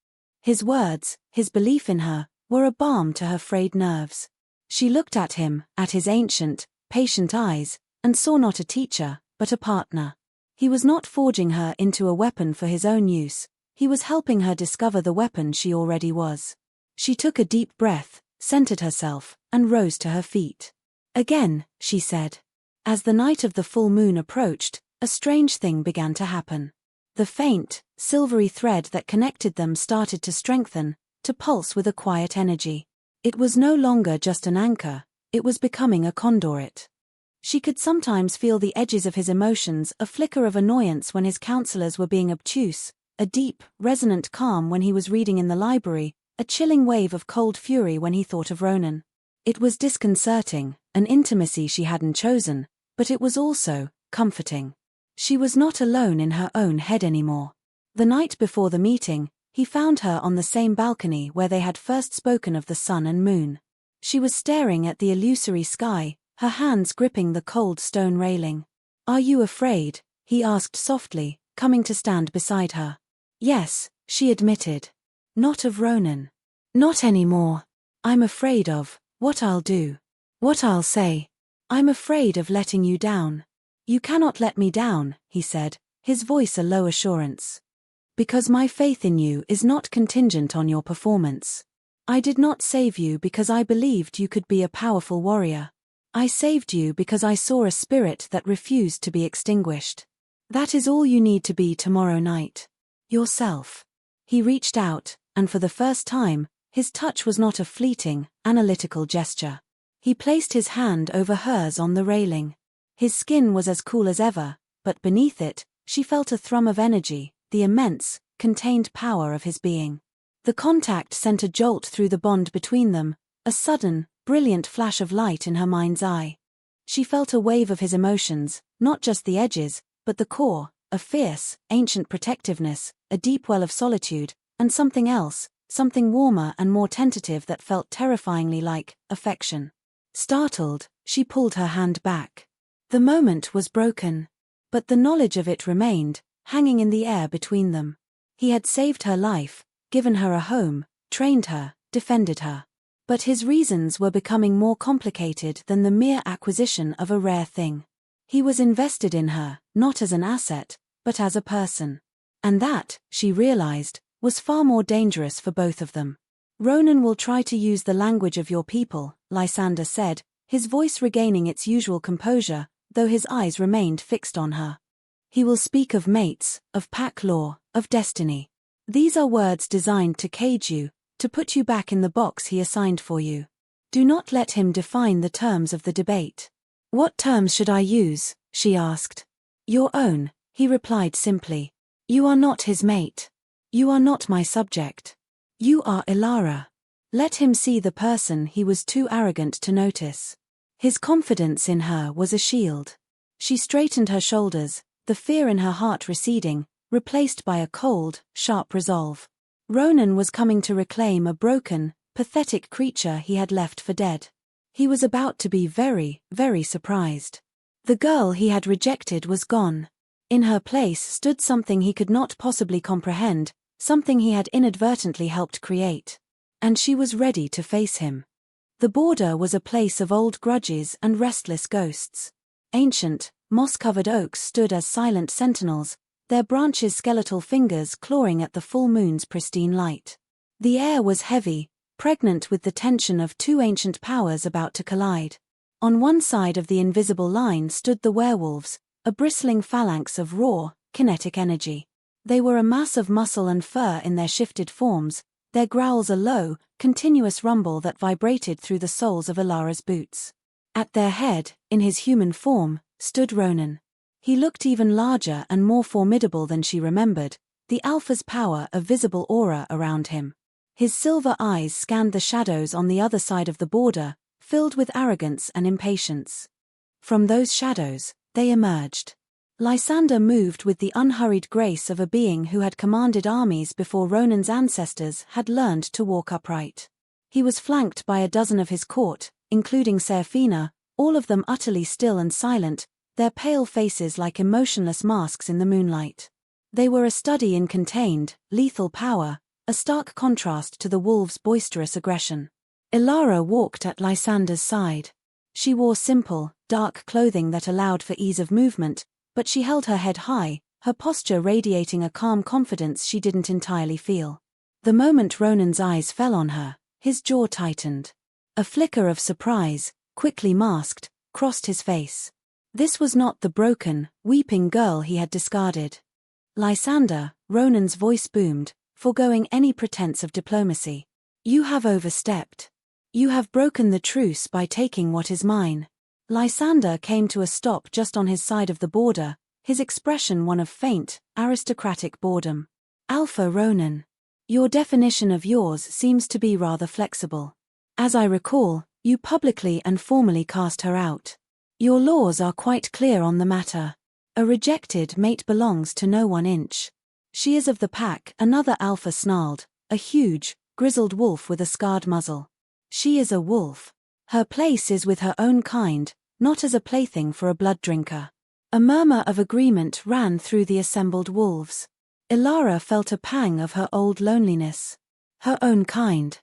His words, his belief in her, were a balm to her frayed nerves. She looked at him, at his ancient, patient eyes, and saw not a teacher, but a partner. He was not forging her into a weapon for his own use, he was helping her discover the weapon she already was. She took a deep breath, centered herself, and rose to her feet. Again, she said. As the night of the full moon approached, a strange thing began to happen. The faint, silvery thread that connected them started to strengthen, to pulse with a quiet energy. It was no longer just an anchor, it was becoming a conduit. She could sometimes feel the edges of his emotions, a flicker of annoyance when his counselors were being obtuse, a deep, resonant calm when he was reading in the library, a chilling wave of cold fury when he thought of Ronan. It was disconcerting, an intimacy she hadn't chosen, but it was also comforting. She was not alone in her own head anymore. The night before the meeting, he found her on the same balcony where they had first spoken of the sun and moon. She was staring at the illusory sky, her hands gripping the cold stone railing. "Are you afraid?" he asked softly, coming to stand beside her. "Yes," she admitted. "Not of Ronan. Not anymore. I'm afraid of what I'll do. What I'll say. I'm afraid of letting you down." "You cannot let me down," he said, his voice a low assurance. "Because my faith in you is not contingent on your performance. I did not save you because I believed you could be a powerful warrior. I saved you because I saw a spirit that refused to be extinguished. That is all you need to be tomorrow night. Yourself." He reached out, and for the first time, his touch was not a fleeting, analytical gesture. He placed his hand over hers on the railing. His skin was as cool as ever, but beneath it, she felt a thrum of energy, the immense, contained power of his being. The contact sent a jolt through the bond between them, a sudden, brilliant flash of light in her mind's eye. She felt a wave of his emotions, not just the edges, but the core, a fierce, ancient protectiveness, a deep well of solitude, and something else, something warmer and more tentative that felt terrifyingly like affection. Startled, she pulled her hand back. The moment was broken. But the knowledge of it remained, hanging in the air between them. He had saved her life, given her a home, trained her, defended her. But his reasons were becoming more complicated than the mere acquisition of a rare thing. He was invested in her, not as an asset, but as a person. And that, she realized, was far more dangerous for both of them. "Ronan will try to use the language of your people," Lysander said, his voice regaining its usual composure, though his eyes remained fixed on her. "He will speak of mates, of pack law, of destiny. These are words designed to cage you, to put you back in the box he assigned for you. Do not let him define the terms of the debate." "What terms should I use?" she asked. "Your own," he replied simply. "You are not his mate. You are not my subject. You are Ilara." Let him see the person he was too arrogant to notice. His confidence in her was a shield. She straightened her shoulders, the fear in her heart receding, replaced by a cold, sharp resolve. Ronan was coming to reclaim a broken, pathetic creature he had left for dead. He was about to be very, very surprised. The girl he had rejected was gone. In her place stood something he could not possibly comprehend, something he had inadvertently helped create. And she was ready to face him. The border was a place of old grudges and restless ghosts. Ancient, moss-covered oaks stood as silent sentinels, their branches' skeletal fingers clawing at the full moon's pristine light. The air was heavy, pregnant with the tension of two ancient powers about to collide. On one side of the invisible line stood the werewolves, a bristling phalanx of raw, kinetic energy. They were a mass of muscle and fur in their shifted forms, their growls a low, continuous rumble that vibrated through the soles of Ilara's boots. At their head, in his human form, stood Ronan. He looked even larger and more formidable than she remembered, the Alpha's power a visible aura around him. His silver eyes scanned the shadows on the other side of the border, filled with arrogance and impatience. From those shadows, they emerged. Lysander moved with the unhurried grace of a being who had commanded armies before Ronan's ancestors had learned to walk upright. He was flanked by a dozen of his court, including Serafina, all of them utterly still and silent, their pale faces like emotionless masks in the moonlight. They were a study in contained, lethal power, a stark contrast to the wolves' boisterous aggression. Ilara walked at Lysander's side. She wore simple, dark clothing that allowed for ease of movement, but she held her head high, her posture radiating a calm confidence she didn't entirely feel. The moment Ronan's eyes fell on her, his jaw tightened. A flicker of surprise, quickly masked, crossed his face. This was not the broken, weeping girl he had discarded. Lysander, Ronan's voice boomed, foregoing any pretense of diplomacy. You have overstepped. You have broken the truce by taking what is mine. Lysander came to a stop just on his side of the border, his expression one of faint, aristocratic boredom. Alpha Ronan. Your definition of yours seems to be rather flexible. As I recall, you publicly and formally cast her out. Your laws are quite clear on the matter. A rejected mate belongs to no 1 inch. She is of the pack, another alpha snarled, a huge, grizzled wolf with a scarred muzzle. She is a wolf. Her place is with her own kind, not as a plaything for a blood drinker. A murmur of agreement ran through the assembled wolves. Ilara felt a pang of her old loneliness. Her own kind.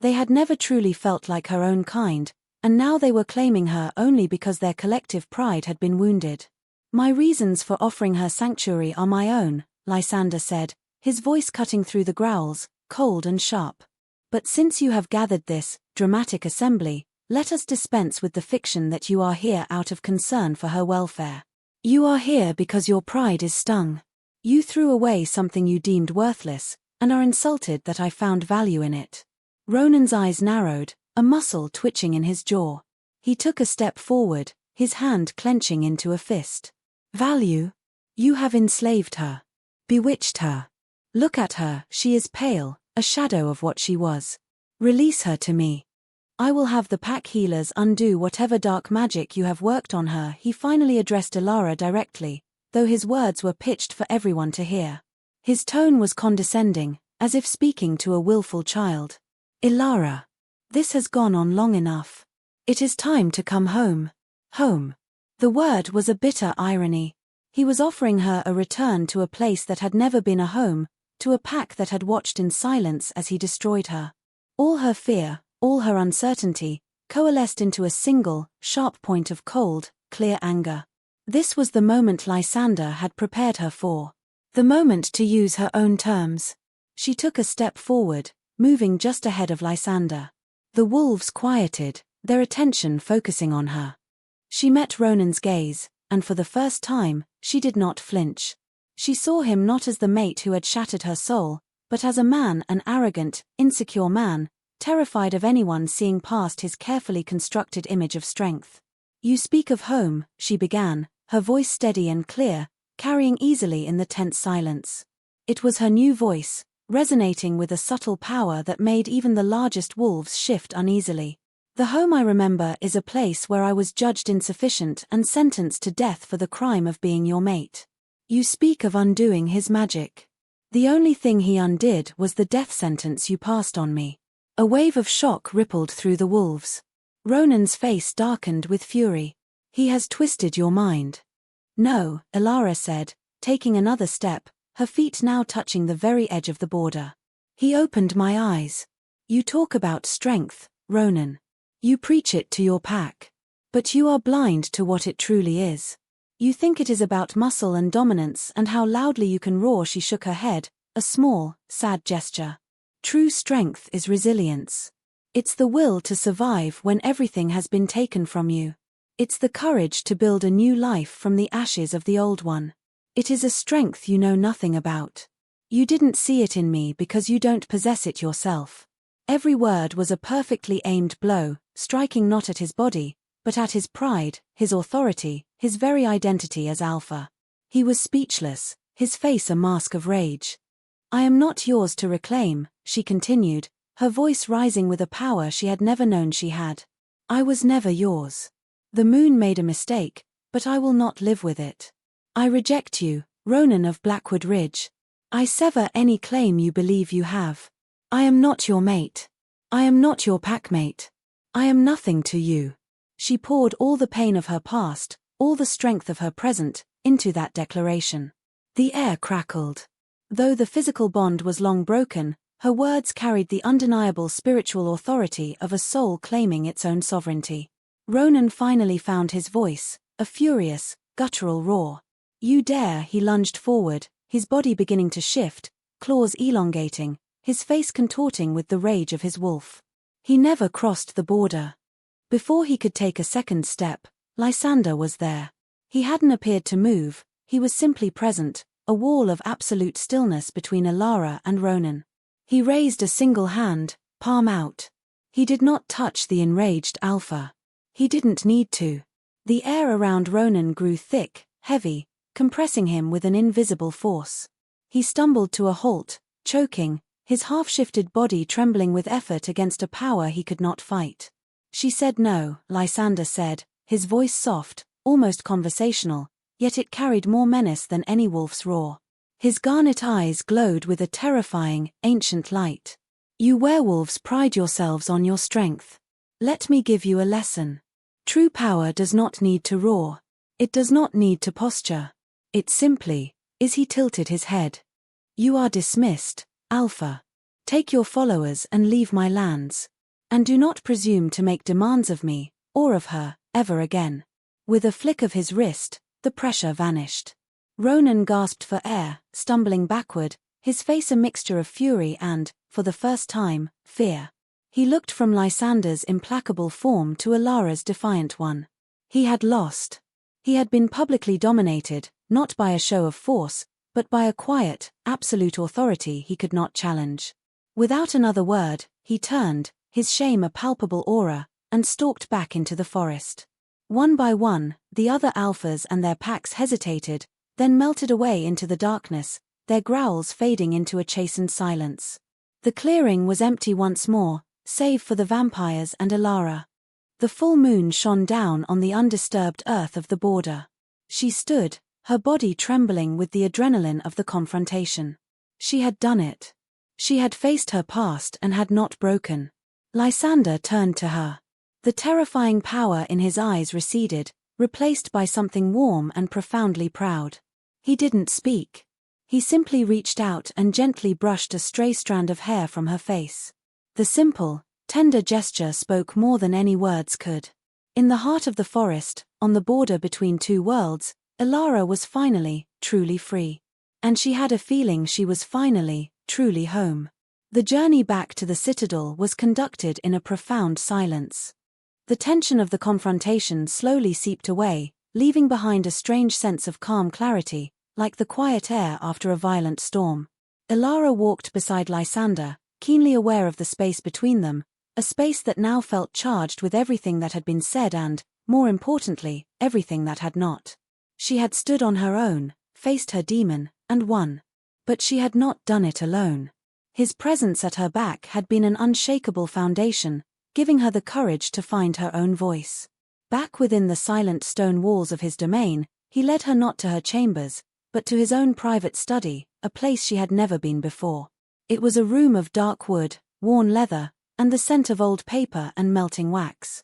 They had never truly felt like her own kind, and now they were claiming her only because their collective pride had been wounded. My reasons for offering her sanctuary are my own, Lysander said, his voice cutting through the growls, cold and sharp. But since you have gathered this dramatic assembly, let us dispense with the fiction that you are here out of concern for her welfare. You are here because your pride is stung. You threw away something you deemed worthless, and are insulted that I found value in it. Ronan's eyes narrowed, a muscle twitching in his jaw. He took a step forward, his hand clenching into a fist. Value? You have enslaved her. Bewitched her. Look at her, she is pale, a shadow of what she was. Release her to me. I will have the pack healers undo whatever dark magic you have worked on her. He finally addressed Ilara directly, though his words were pitched for everyone to hear. His tone was condescending, as if speaking to a willful child. Ilara. This has gone on long enough. It is time to come home. Home. The word was a bitter irony. He was offering her a return to a place that had never been a home, to a pack that had watched in silence as he destroyed her. All her fear, all her uncertainty, coalesced into a single, sharp point of cold, clear anger. This was the moment Lysander had prepared her for. The moment to use her own terms. She took a step forward, moving just ahead of Lysander. The wolves quieted, their attention focusing on her. She met Ronan's gaze, and for the first time, she did not flinch. She saw him not as the mate who had shattered her soul, but as a man, an arrogant, insecure man, terrified of anyone seeing past his carefully constructed image of strength. You speak of home, she began, her voice steady and clear, carrying easily in the tense silence. It was her new voice, resonating with a subtle power that made even the largest wolves shift uneasily. The home I remember is a place where I was judged insufficient and sentenced to death for the crime of being your mate. You speak of undoing his magic. The only thing he undid was the death sentence you passed on me. A wave of shock rippled through the wolves. Ronan's face darkened with fury. He has twisted your mind. No, Ilara said, taking another step, her feet now touching the very edge of the border. He opened my eyes. You talk about strength, Ronan. You preach it to your pack. But you are blind to what it truly is. You think it is about muscle and dominance and how loudly you can roar. She shook her head, a small, sad gesture. True strength is resilience. It's the will to survive when everything has been taken from you. It's the courage to build a new life from the ashes of the old one. It is a strength you know nothing about. You didn't see it in me because you don't possess it yourself. Every word was a perfectly aimed blow, striking not at his body, but at his pride, his authority, his very identity as Alpha. He was speechless, his face a mask of rage. I am not yours to reclaim, she continued, her voice rising with a power she had never known she had. I was never yours. The moon made a mistake, but I will not live with it. I reject you, Ronan of Blackwood Ridge. I sever any claim you believe you have. I am not your mate. I am not your packmate. I am nothing to you. She poured all the pain of her past, all the strength of her present, into that declaration. The air crackled. Though the physical bond was long broken, her words carried the undeniable spiritual authority of a soul claiming its own sovereignty. Ronan finally found his voice, a furious, guttural roar. "You dare!" He lunged forward, his body beginning to shift, claws elongating, his face contorting with the rage of his wolf. He never crossed the border. Before he could take a second step, Lysander was there. He hadn't appeared to move, he was simply present, a wall of absolute stillness between Alara and Ronan. He raised a single hand, palm out. He did not touch the enraged alpha. He didn't need to. The air around Ronan grew thick, heavy, compressing him with an invisible force. He stumbled to a halt, choking, his half-shifted body trembling with effort against a power he could not fight. "She said no," Lysander said, his voice soft, almost conversational, yet it carried more menace than any wolf's roar. His garnet eyes glowed with a terrifying, ancient light. "You werewolves pride yourselves on your strength. Let me give you a lesson. True power does not need to roar. It does not need to posture. It simply is." He tilted his head. "You are dismissed, Alpha. Take your followers and leave my lands. And do not presume to make demands of me, or of her, ever again." With a flick of his wrist, the pressure vanished. Ronan gasped for air, stumbling backward, his face a mixture of fury and, for the first time, fear. He looked from Lysander's implacable form to Alara's defiant one. He had lost. He had been publicly dominated, not by a show of force, but by a quiet, absolute authority he could not challenge. Without another word, he turned, his shame a palpable aura, and stalked back into the forest. One by one, the other alphas and their packs hesitated, then melted away into the darkness, their growls fading into a chastened silence. The clearing was empty once more, save for the vampires and Alara. The full moon shone down on the undisturbed earth of the border. She stood, her body trembling with the adrenaline of the confrontation. She had done it. She had faced her past and had not broken. Lysander turned to her. The terrifying power in his eyes receded, replaced by something warm and profoundly proud. He didn't speak. He simply reached out and gently brushed a stray strand of hair from her face. The simple, tender gesture spoke more than any words could. In the heart of the forest, on the border between two worlds, Alara was finally, truly free. And she had a feeling she was finally, truly home. The journey back to the citadel was conducted in a profound silence. The tension of the confrontation slowly seeped away, leaving behind a strange sense of calm clarity, like the quiet air after a violent storm. Alara walked beside Lysander, keenly aware of the space between them, a space that now felt charged with everything that had been said and, more importantly, everything that had not. She had stood on her own, faced her demon, and won. But she had not done it alone. His presence at her back had been an unshakable foundation, giving her the courage to find her own voice. Back within the silent stone walls of his domain, he led her not to her chambers, but to his own private study, a place she had never been before. It was a room of dark wood, worn leather, and the scent of old paper and melting wax.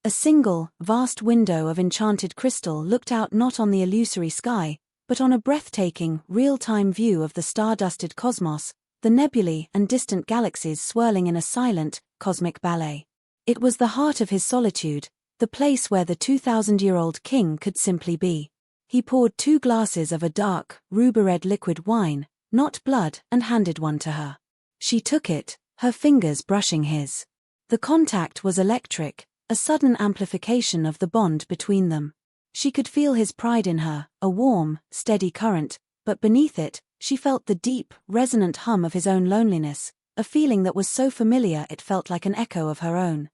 A single, vast window of enchanted crystal looked out not on the illusory sky, but on a breathtaking, real-time view of the star-dusted cosmos, the nebulae and distant galaxies swirling in a silent, cosmic ballet. It was the heart of his solitude, the place where the 2,000-year-old king could simply be. He poured 2 glasses of a dark, ruby-red liquid wine, not blood, and handed one to her. She took it, her fingers brushing his. The contact was electric, a sudden amplification of the bond between them. She could feel his pride in her, a warm, steady current, but beneath it, she felt the deep, resonant hum of his own loneliness, a feeling that was so familiar it felt like an echo of her own.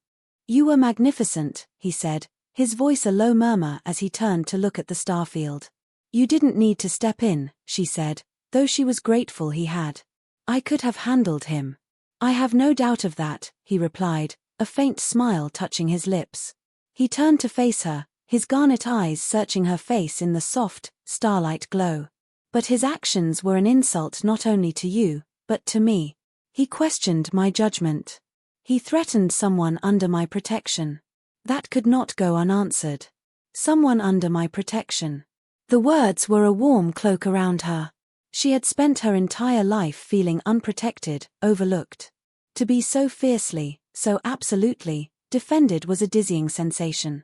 "You were magnificent," he said, his voice a low murmur as he turned to look at the starfield. "You didn't need to step in," she said, though she was grateful he had. "I could have handled him." "I have no doubt of that," he replied, a faint smile touching his lips. He turned to face her, his garnet eyes searching her face in the soft, starlight glow. "But his actions were an insult not only to you, but to me. He questioned my judgment. He threatened someone under my protection. That could not go unanswered." Someone under my protection. The words were a warm cloak around her. She had spent her entire life feeling unprotected, overlooked. To be so fiercely, so absolutely, defended was a dizzying sensation.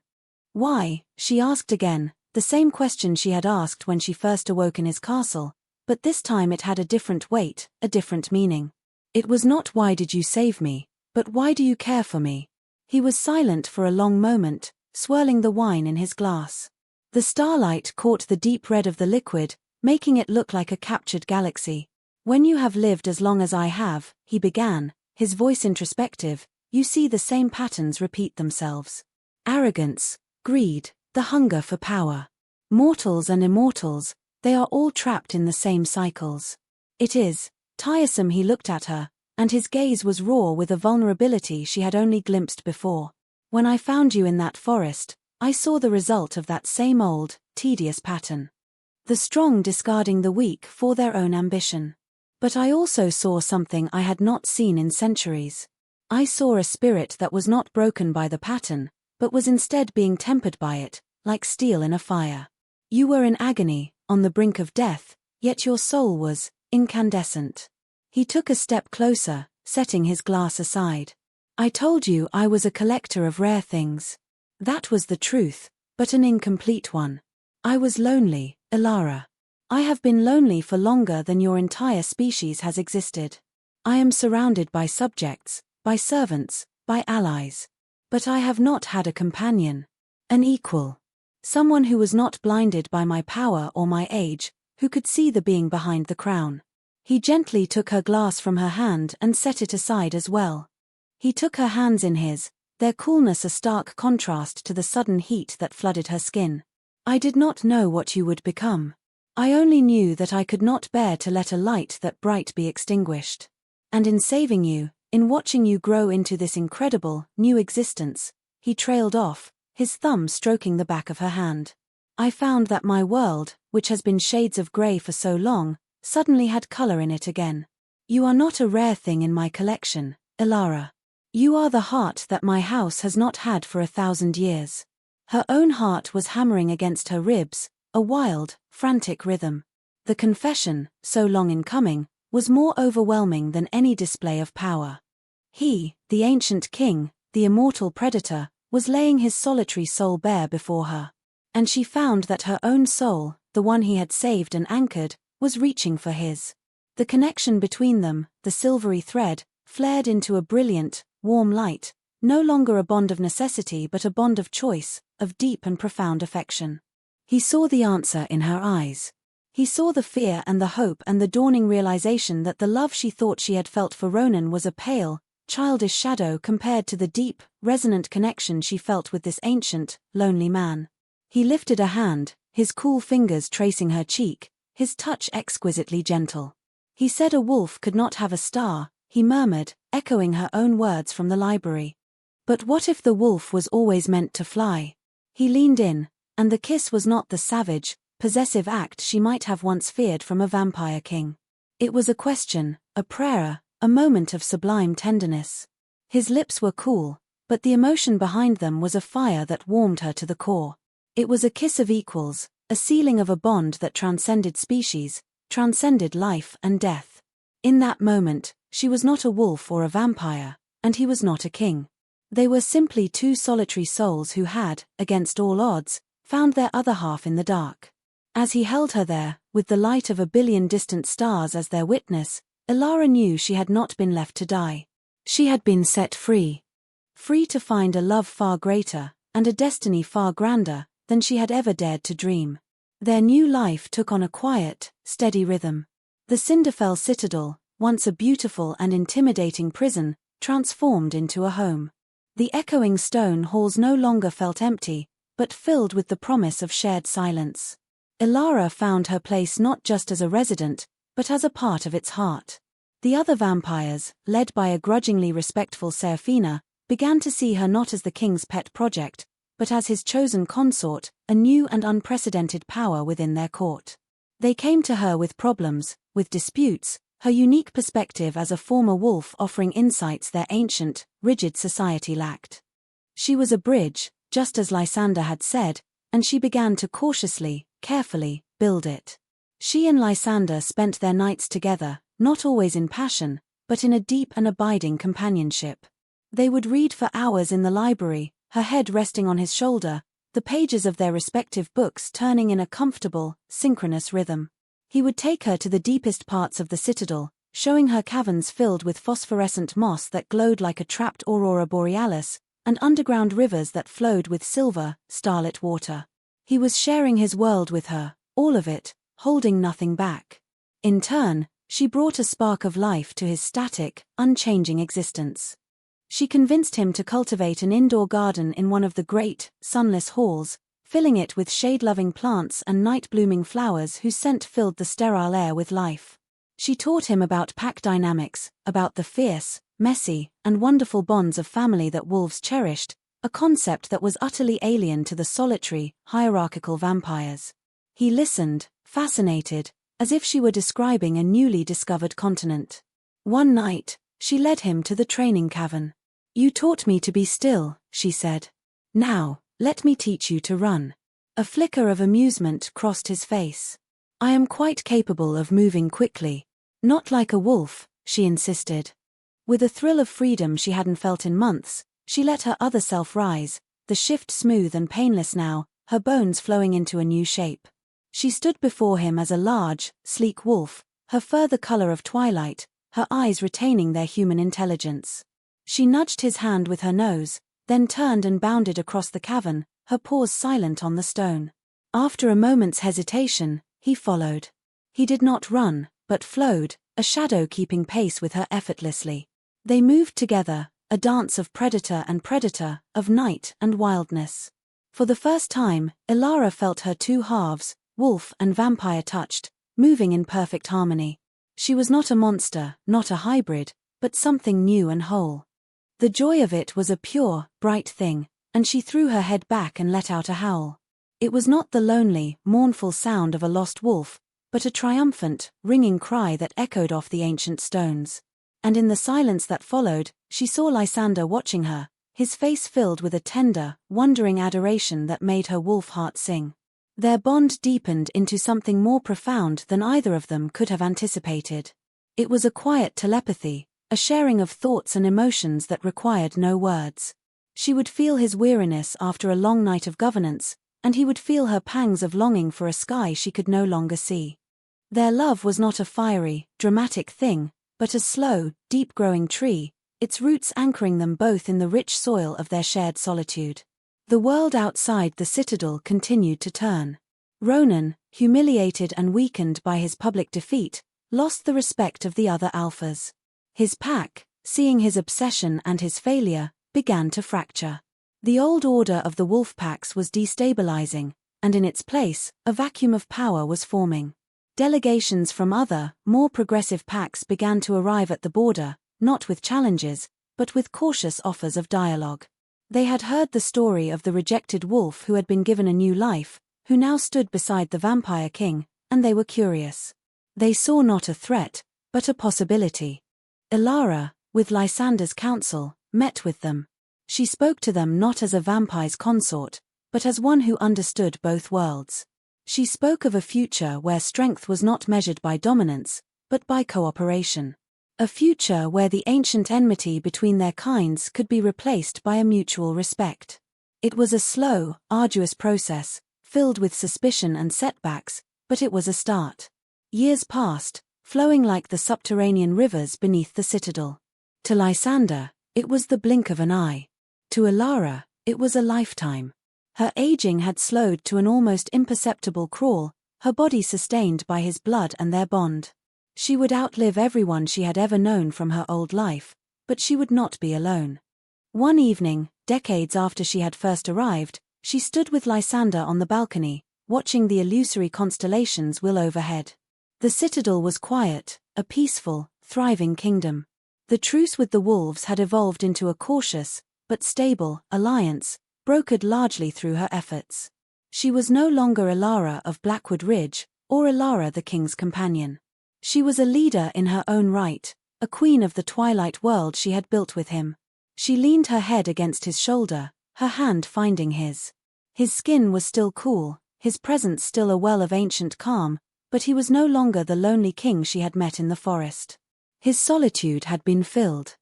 Why, she asked again, the same question she had asked when she first awoke in his castle, but this time it had a different weight, a different meaning. It was not why did you save me, but why do you care for me? He was silent for a long moment, swirling the wine in his glass. The starlight caught the deep red of the liquid, making it look like a captured galaxy. When you have lived as long as I have, he began, his voice introspective, you see the same patterns repeat themselves. Arrogance, greed, the hunger for power. Mortals and immortals, they are all trapped in the same cycles. It is tiresome. He looked at her, and his gaze was raw with a vulnerability she had only glimpsed before. When I found you in that forest, I saw the result of that same old, tedious pattern. The strong discarding the weak for their own ambition. But I also saw something I had not seen in centuries. I saw a spirit that was not broken by the pattern, but was instead being tempered by it, like steel in a fire. You were in agony, on the brink of death, yet your soul was incandescent. He took a step closer, setting his glass aside. I told you I was a collector of rare things. That was the truth, but an incomplete one. I was lonely, Elara. I have been lonely for longer than your entire species has existed. I am surrounded by subjects, by servants, by allies. But I have not had a companion. An equal. Someone who was not blinded by my power or my age, who could see the being behind the crown. He gently took her glass from her hand and set it aside as well. He took her hands in his, their coolness a stark contrast to the sudden heat that flooded her skin. I did not know what you would become. I only knew that I could not bear to let a light that bright be extinguished. And in saving you, in watching you grow into this incredible, new existence, he trailed off, his thumb stroking the back of her hand. I found that my world, which has been shades of grey for so long, suddenly had colour in it again. You are not a rare thing in my collection, Elara. You are the heart that my house has not had for 1,000 years. Her own heart was hammering against her ribs, a wild, frantic rhythm. The confession, so long in coming, was more overwhelming than any display of power. He, the ancient king, the immortal predator, was laying his solitary soul bare before her. And she found that her own soul, the one he had saved and anchored, was reaching for his. The connection between them, the silvery thread, flared into a brilliant, warm light, no longer a bond of necessity but a bond of choice, of deep and profound affection. He saw the answer in her eyes. He saw the fear and the hope and the dawning realization that the love she thought she had felt for Ronan was a pale, childish shadow compared to the deep, resonant connection she felt with this ancient, lonely man. He lifted a hand, his cool fingers tracing her cheek, his touch exquisitely gentle. He said a wolf could not have a star, he murmured, echoing her own words from the library. But what if the wolf was always meant to fly? He leaned in, and the kiss was not the savage, possessive act she might have once feared from a vampire king. It was a question, a prayer, a moment of sublime tenderness. His lips were cool, but the emotion behind them was a fire that warmed her to the core. It was a kiss of equals, a sealing of a bond that transcended species, transcended life and death. In that moment, she was not a wolf or a vampire, and he was not a king. They were simply two solitary souls who had, against all odds, found their other half in the dark. As he held her there, with the light of 1 billion distant stars as their witness, Elara knew she had not been left to die. She had been set free. Free to find a love far greater, and a destiny far grander, than she had ever dared to dream. Their new life took on a quiet, steady rhythm. The Cinderfell citadel, once a beautiful and intimidating prison, transformed into a home. The echoing stone halls no longer felt empty, but filled with the promise of shared silence. Elara found her place not just as a resident, but as a part of its heart. The other vampires, led by a grudgingly respectful Seraphina, began to see her not as the king's pet project, but as his chosen consort, a new and unprecedented power within their court. They came to her with problems, with disputes, her unique perspective as a former wolf offering insights their ancient, rigid society lacked. She was a bridge, just as Lysander had said, and she began to cautiously, carefully, build it. She and Lysander spent their nights together, not always in passion, but in a deep and abiding companionship. They would read for hours in the library, her head resting on his shoulder, the pages of their respective books turning in a comfortable, synchronous rhythm. He would take her to the deepest parts of the citadel, showing her caverns filled with phosphorescent moss that glowed like a trapped aurora borealis, and underground rivers that flowed with silver, starlit water. He was sharing his world with her, all of it, holding nothing back. In turn, she brought a spark of life to his static, unchanging existence. She convinced him to cultivate an indoor garden in one of the great, sunless halls, filling it with shade-loving plants and night-blooming flowers whose scent filled the sterile air with life. She taught him about pack dynamics, about the fierce, messy, and wonderful bonds of family that wolves cherished, a concept that was utterly alien to the solitary, hierarchical vampires. He listened, fascinated, as if she were describing a newly discovered continent. One night, she led him to the training cavern. "You taught me to be still," she said. "Now, let me teach you to run." A flicker of amusement crossed his face. "I am quite capable of moving quickly. Not like a wolf," she insisted. With a thrill of freedom she hadn't felt in months, she let her other self rise, the shift smooth and painless now, her bones flowing into a new shape. She stood before him as a large, sleek wolf, her fur the color of twilight, her eyes retaining their human intelligence. She nudged his hand with her nose, then turned and bounded across the cavern, her paws silent on the stone. After a moment's hesitation, he followed. He did not run, but flowed, a shadow keeping pace with her effortlessly. They moved together, a dance of predator and predator, of night and wildness. For the first time, Ilara felt her two halves, wolf and vampire touched, moving in perfect harmony. She was not a monster, not a hybrid, but something new and whole. The joy of it was a pure, bright thing, and she threw her head back and let out a howl. It was not the lonely, mournful sound of a lost wolf, but a triumphant, ringing cry that echoed off the ancient stones. And in the silence that followed, she saw Lysander watching her, his face filled with a tender, wondering adoration that made her wolf heart sing. Their bond deepened into something more profound than either of them could have anticipated. It was a quiet telepathy, a sharing of thoughts and emotions that required no words. She would feel his weariness after a long night of governance, and he would feel her pangs of longing for a sky she could no longer see. Their love was not a fiery, dramatic thing, but a slow, deep-growing tree, its roots anchoring them both in the rich soil of their shared solitude. The world outside the citadel continued to turn. Ronan, humiliated and weakened by his public defeat, lost the respect of the other alphas. His pack, seeing his obsession and his failure, began to fracture. The old order of the wolf packs was destabilizing, and in its place, a vacuum of power was forming. Delegations from other, more progressive packs began to arrive at the border, not with challenges, but with cautious offers of dialogue. They had heard the story of the rejected wolf who had been given a new life, who now stood beside the vampire king, and they were curious. They saw not a threat, but a possibility. Ilara, with Lysander's counsel, met with them. She spoke to them not as a vampire's consort, but as one who understood both worlds. She spoke of a future where strength was not measured by dominance, but by cooperation. A future where the ancient enmity between their kinds could be replaced by a mutual respect. It was a slow, arduous process, filled with suspicion and setbacks, but it was a start. Years passed, flowing like the subterranean rivers beneath the citadel. To Lysander, it was the blink of an eye. To Ilara, it was a lifetime. Her aging had slowed to an almost imperceptible crawl, her body sustained by his blood and their bond. She would outlive everyone she had ever known from her old life, but she would not be alone. One evening, decades after she had first arrived, she stood with Lysander on the balcony, watching the illusory constellations will overhead. The citadel was quiet, a peaceful, thriving kingdom. The truce with the wolves had evolved into a cautious, but stable, alliance, brokered largely through her efforts. She was no longer Ilara of Blackwood Ridge, or Ilara the king's companion. She was a leader in her own right, a queen of the twilight world she had built with him. She leaned her head against his shoulder, her hand finding his. His skin was still cool, his presence still a well of ancient calm, but he was no longer the lonely king she had met in the forest. His solitude had been filled.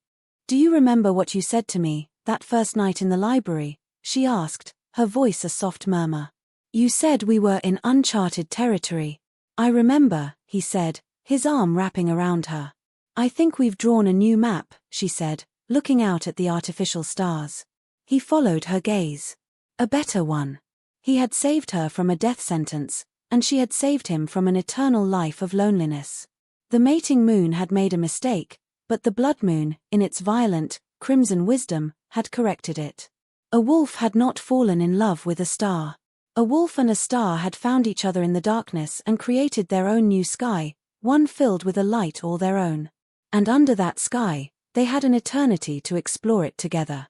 "Do you remember what you said to me, that first night in the library?" she asked, her voice a soft murmur. "You said we were in uncharted territory." "I remember," he said, his arm wrapping around her. "I think we've drawn a new map," she said, looking out at the artificial stars. He followed her gaze. A better one. He had saved her from a death sentence, and she had saved him from an eternal life of loneliness. The mating moon had made a mistake, but the blood moon, in its violent, crimson wisdom, had corrected it. A wolf had not fallen in love with a star. A wolf and a star had found each other in the darkness and created their own new sky, one filled with a light all their own. And under that sky, they had an eternity to explore it together.